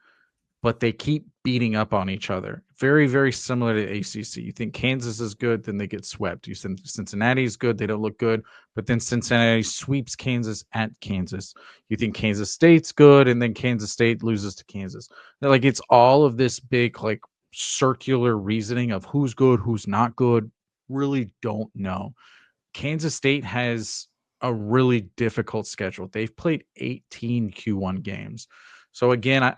but they keep beating up on each other. Very, very similar to ACC. You think Kansas is good, then they get swept. You think Cincinnati is good, they don't look good, but then Cincinnati sweeps Kansas at Kansas. You think Kansas State's good, and then Kansas State loses to Kansas. Like it's all of this big like circular reasoning of who's good, who's not good. Really don't know. Kansas State has a really difficult schedule. They've played 18 Q1 games. So again,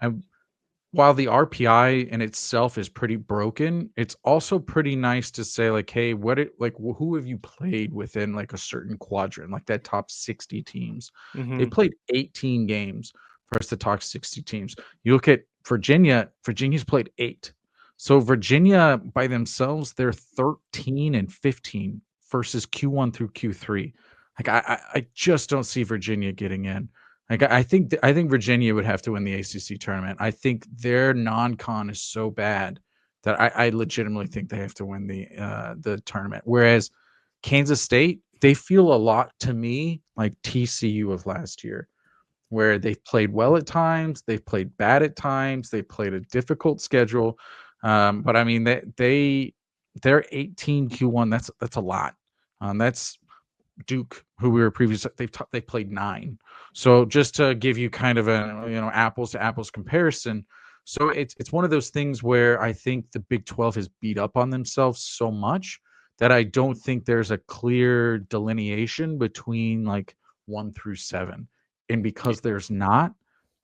while the RPI in itself is pretty broken, it's also pretty nice to say like, hey, who have you played within like a certain quadrant, like that top 60 teams? Mm-hmm. They played 18 games versus the top 60 teams. You look at Virginia's played 8. So Virginia by themselves, they're 13-15 versus Q1 through Q3. Like I just don't see Virginia getting in. Like I think Virginia would have to win the ACC tournament. I think their non-con is so bad that I legitimately think they have to win the tournament. Whereas Kansas State, they feel a lot to me like TCU of last year, where they've played well at times, they've played bad at times, they played a difficult schedule. But I mean they're 18 Q1. That's a lot. That's Duke, who we were previously, they played 9. So just to give you kind of a apples to apples comparison, so it's one of those things where I think the Big 12 has beat up on themselves so much that I don't think there's a clear delineation between like 1 through 7, and because there's not,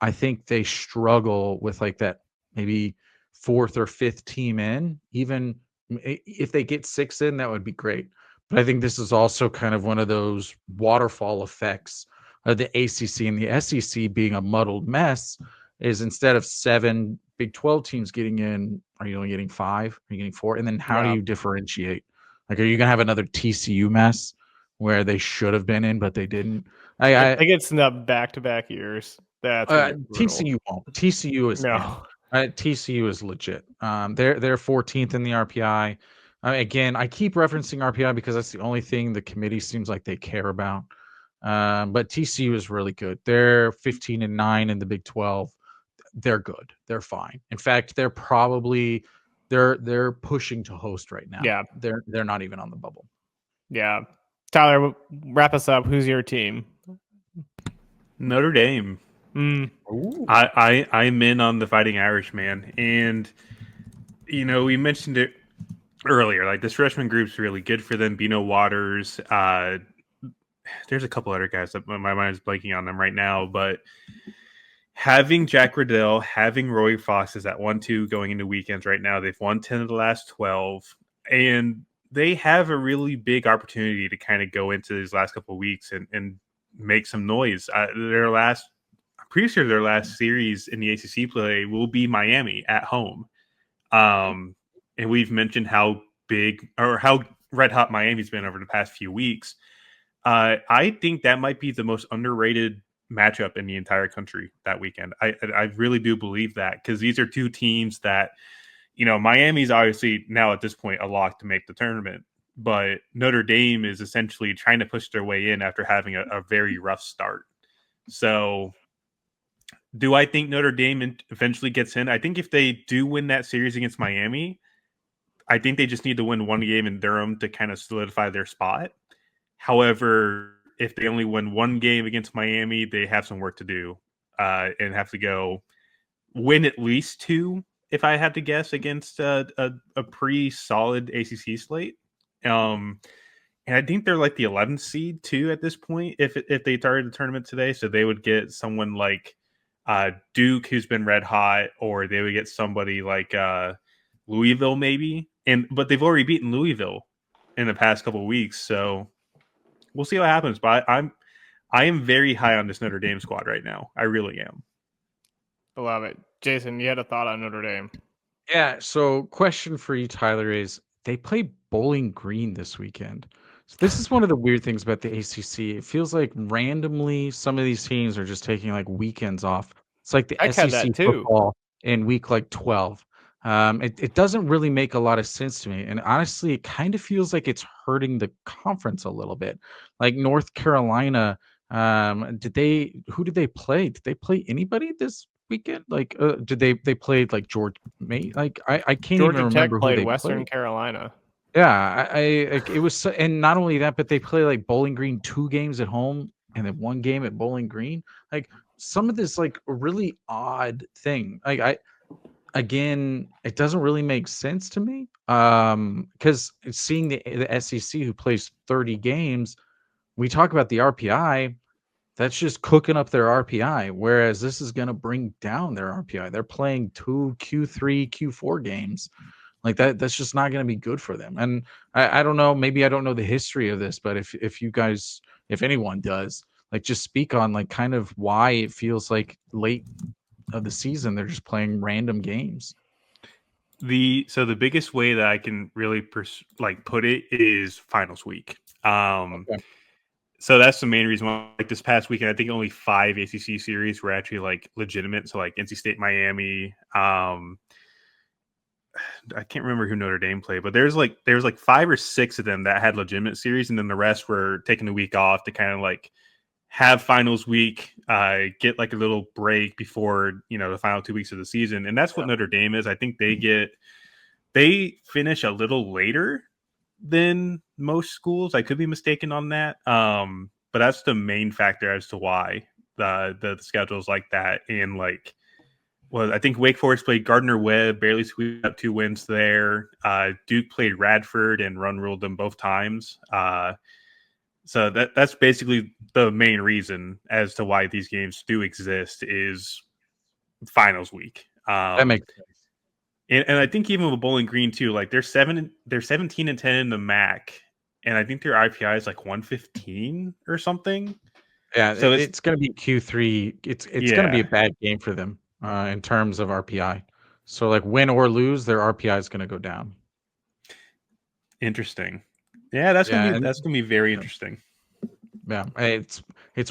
I think they struggle with like that maybe 4th or 5th team in. Even if they get 6 in, that would be great. But I think this is also kind of one of those waterfall effects of the ACC and the SEC being a muddled mess. Is instead of 7 Big 12 teams getting in, are you only getting 5? Are you getting 4? And then how do you differentiate? Like, are you going to have another TCU mess where they should have been in, but they didn't? I think it's the back-to-back years. That's TCU won't. TCU is no. TCU is legit. They're 14th in the RPI. Again, I keep referencing RPI because that's the only thing the committee seems like they care about. But TCU is really good. They're 15-9 in the Big 12. They're good. They're fine. In fact, they're probably they're pushing to host right now. Yeah, they're not even on the bubble. Yeah, Tyler, wrap us up. Who's your team? Notre Dame. I'm in on the Fighting Irish, man. And we mentioned it earlier. Like this freshman group's really good for them. Bino Waters. There's a couple other guys that my mind is blanking on them right now, but having Jack Riddell, having Roy Fox is at 1-2 going into weekends right now. They've won 10 of the last 12, and they have a really big opportunity to kind of go into these last couple of weeks and make some noise. I'm pretty sure their last series in the ACC play will be Miami at home. And we've mentioned how big or how red hot Miami's been over the past few weeks. I think that might be the most underrated matchup in the entire country that weekend. I really do believe that, because these are two teams that, Miami's obviously now at this point a lock to make the tournament, but Notre Dame is essentially trying to push their way in after having a very rough start. So do I think Notre Dame eventually gets in? I think if they do win that series against Miami, I think they just need to win one game in Durham to kind of solidify their spot. However, if they only win one game against Miami, they have some work to do and have to go win at least two, if I had to guess, against a pretty solid ACC slate. And I think they're like the 11th seed too at this point if they started the tournament today. So they would get someone like Duke, who's been red hot, or they would get somebody like Louisville maybe. But they've already beaten Louisville in the past couple of weeks, so we'll see what happens. But I am very high on this Notre Dame squad right now. I really am. I love it. Jason, you had a thought on Notre Dame. Yeah. So, question for you, Tyler, is they play Bowling Green this weekend. So this is one of the weird things about the ACC. It feels like randomly some of these teams are just taking like weekends off. It's like the Heck had SEC that too. football in week like 12. It doesn't really make a lot of sense to me. And honestly, it kind of feels like it's hurting the conference a little bit. Like North Carolina, who did they play? Did they play anybody this weekend? Like, did they played like George May? Like, I can't Georgia even Tech remember who played they Western played. Carolina. Yeah, it was, and not only that, but they play like Bowling Green 2 games at home and then 1 game at Bowling Green. Like some of this like really odd thing. Like again, it doesn't really make sense to me. Because seeing the SEC who plays 30 games, we talk about the RPI, that's just cooking up their RPI, whereas this is going to bring down their RPI. They're playing 2 Q3, Q4 games. Like that's just not going to be good for them. And I don't know, maybe I don't know the history of this, but if you guys, if anyone does, like just speak on like kind of why it feels like late of the season they're just playing random games. So the biggest way that I can really put it is finals week. Okay. So that's the main reason why, like this past weekend, I think only 5 ACC series were actually like legitimate. So like NC State, Miami. I can't remember who Notre Dame played, but there's like 5 or 6 of them that had legitimate series, and then the rest were taking the week off to kind of like have finals week, get like a little break before the final 2 weeks of the season. And that's what Notre Dame is. I think they finish a little later than most schools. I could be mistaken on that. But that's the main factor as to why the schedule's like that. And like, well, I think Wake Forest played Gardner Webb, barely squeezed up 2 wins there. Duke played Radford and run ruled them both times. So that's basically the main reason as to why these games do exist is finals week. That makes sense. And I think even with Bowling Green too, like they're 17 and 10 in the MAC, and I think their IPI is like 115 or something. Yeah, So it's going to be Q3. It's going to be a bad game for them in terms of RPI. So like win or lose, their RPI is going to go down. Interesting. Yeah, that's gonna be very interesting. Yeah, it's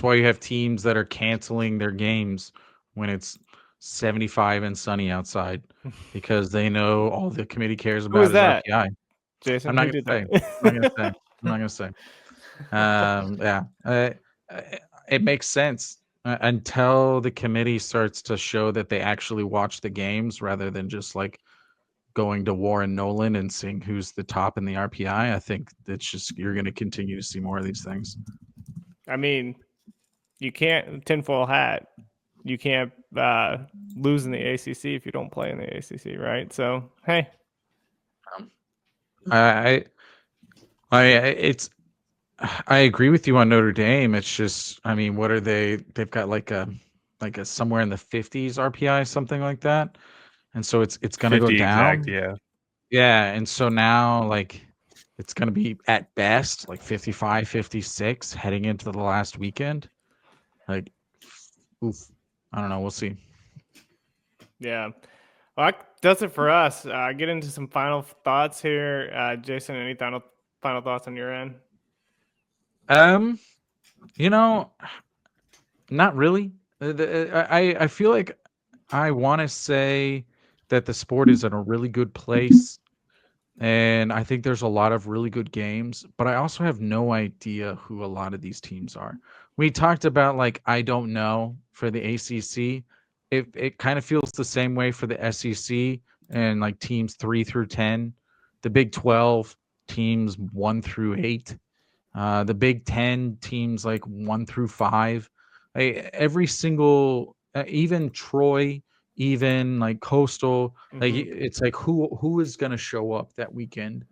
why you have teams that are canceling their games when it's 75 and sunny outside because they know all the committee cares Who about was is that? RPI. Jason, I'm not who going did to say. that? I'm not going to say. I'm not going to say. It makes sense until the committee starts to show that they actually watch the games rather than just like going to Warren Nolan and seeing who's the top in the RPI. I think that's just you're going to continue to see more of these things. I mean, you can't tinfoil hat. You can't lose in the ACC if you don't play in the ACC, right? So hey, I I agree with you on Notre Dame. It's just, I mean, what are they? They've got like a somewhere in the 50s RPI, something like that. And so it's gonna go 50 exact, down. yeah. Yeah, and so now like it's gonna be at best like 55, 56 heading into the last weekend. Like, oof. I don't know. We'll see. Yeah. Well, that does it for us. Get into some final thoughts here. Jason, any final thoughts on your end? You know, not really. I feel like I want to say that the sport is in a really good place, and I think there's a lot of really good games, but I also have no idea who a lot of these teams are. We talked about like I don't know for the ACC. It kind of feels the same way for the SEC and like teams 3 through 10, the Big 12 teams 1 through 8. The Big Ten teams like 1 through 5. Every single, even Troy, even like Coastal, like it's like who is going to show up that weekend?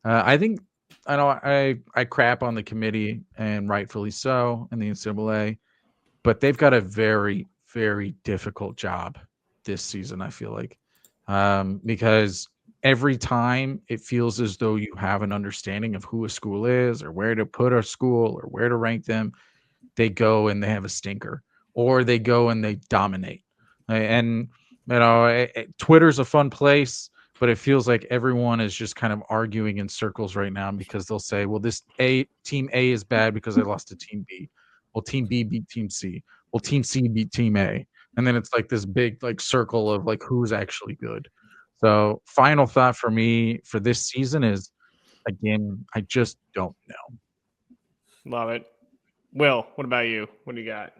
I think I know I crap on the committee and rightfully so in the NCAA, but they've got a very very difficult job this season. I feel like because every time it feels as though you have an understanding of who a school is or where to put a school or where to rank them, they go and they have a stinker or they go and they dominate. And Twitter's a fun place, but it feels like everyone is just kind of arguing in circles right now because they'll say, well, this team A is bad because they lost to team B. Well, team B beat team C. Well, team C beat team A. And then it's like this big like circle of like who's actually good. So final thought for me for this season is, again, I just don't know. Love it. Will, what about you? What do you got?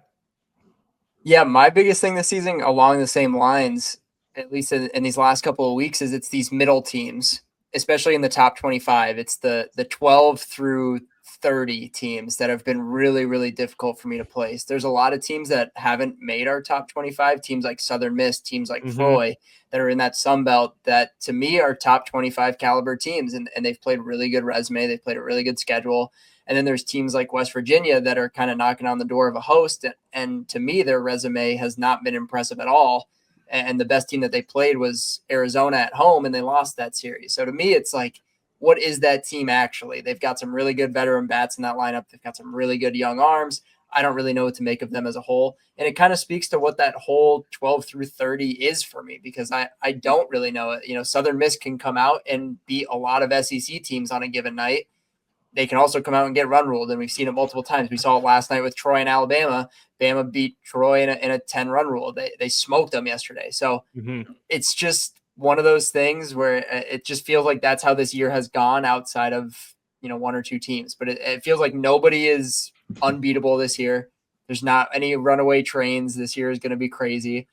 Yeah, my biggest thing this season along the same lines, at least in these last couple of weeks, is it's these middle teams, especially in the top 25. It's the 12 through 30 teams that have been really, really difficult for me to place. There's a lot of teams that haven't made our top 25, teams like Southern Miss, teams like Troy that are in that Sun Belt that to me are top 25 caliber teams. And they've played really good resume. They've played a really good schedule. And then there's teams like West Virginia that are kind of knocking on the door of a host. And to me, their resume has not been impressive at all. And the best team that they played was Arizona at home, and they lost that series. So to me, it's like, what is that team actually? They've got some really good veteran bats in that lineup. They've got some really good young arms. I don't really know what to make of them as a whole. And it kind of speaks to what that whole 12 through 30 is for me, because I don't really know it. Southern Miss can come out and beat a lot of SEC teams on a given night. They can also come out and get run ruled, and we've seen it multiple times. We saw it last night with Troy and Alabama. Bama beat Troy in a 10 run rule. They smoked them yesterday. So it's just one of those things where it just feels like that's how this year has gone outside of, one or two teams. But it feels like nobody is unbeatable this year. There's not any runaway trains. This year is going to be crazy.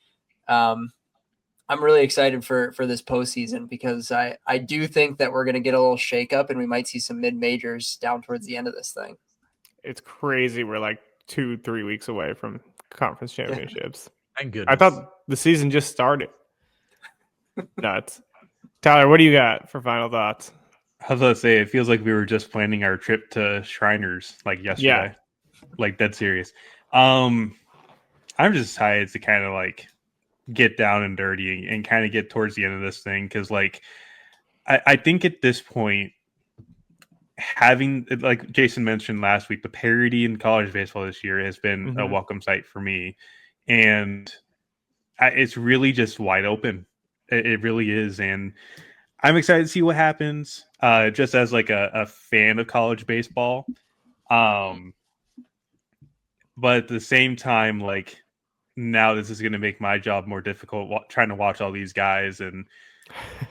I'm really excited for this postseason because I do think that we're going to get a little shakeup and we might see some mid-majors down towards the end of this thing. It's crazy. We're like 2-3 weeks away from conference championships. Thank goodness. I thought the season just started. Nuts. Tyler, what do you got for final thoughts? I was going to say, it feels like we were just planning our trip to Shriners like yesterday. Like dead serious. I'm just excited to kind of like get down and dirty and kind of get towards the end of this thing, because like I think at this point, having, like Jason mentioned last week, the parity in college baseball this year has been a welcome sight for me, and it's really just wide open. It really is, and I'm excited to see what happens. Just as like a fan of college baseball, but at the same time, like, now this is going to make my job more difficult trying to watch all these guys, and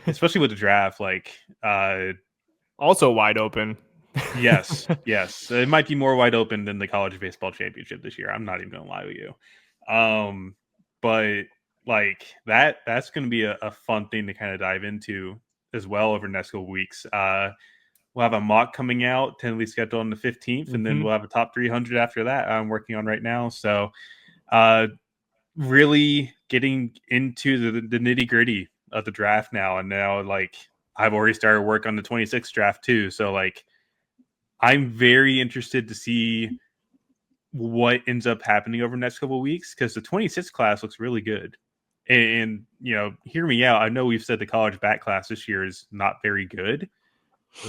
especially with the draft, like also wide open. yes, it might be more wide open than the college baseball championship this year. I'm not even going to lie with you. But like that's going to be a fun thing to kind of dive into as well over the next couple weeks. We'll have a mock coming out, tentatively scheduled on the 15th, and then we'll have a top 300 after that I'm working on right now. So really getting into the nitty gritty of the draft now. And now, like, I've already started work on the 26 draft too. So like, I'm very interested to see what ends up happening over the next couple of weeks because the 26 class looks really good. And, hear me out. I know we've said the college back class this year is not very good.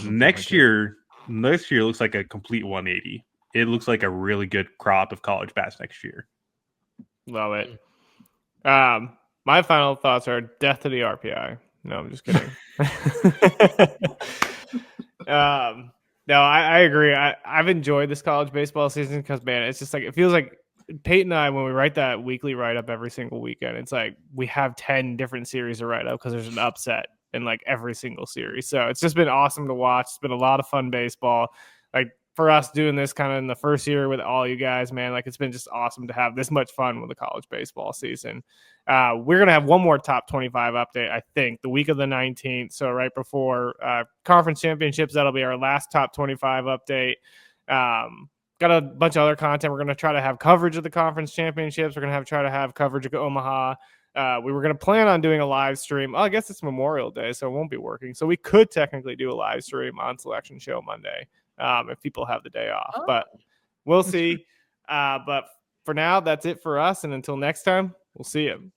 Next year looks like a complete 180. It looks like a really good crop of college bats next year. Love it. My final thoughts are death to the RPI. No, I'm just kidding. No, I agree. I've enjoyed this college baseball season because, man, it's just like it feels like Peyton and I, when we write that weekly write-up every single weekend, it's like we have 10 different series to write up because there's an upset in like every single series. So it's just been awesome to watch. It's been a lot of fun baseball. Like for us doing this kind of in the first year with all you guys, man, like it's been just awesome to have this much fun with the college baseball season. We're going to have one more top 25 update, I think, the week of the 19th. So right before conference championships, that'll be our last top 25 update. Got a bunch of other content. We're going to try to have coverage of the conference championships. We're going to try to have coverage of Omaha. We were going to plan on doing a live stream. I guess it's Memorial Day, so it won't be working. So we could technically do a live stream on Selection Show Monday if people have the day off. But we'll see. But for now, that's it for us. And until next time, we'll see you.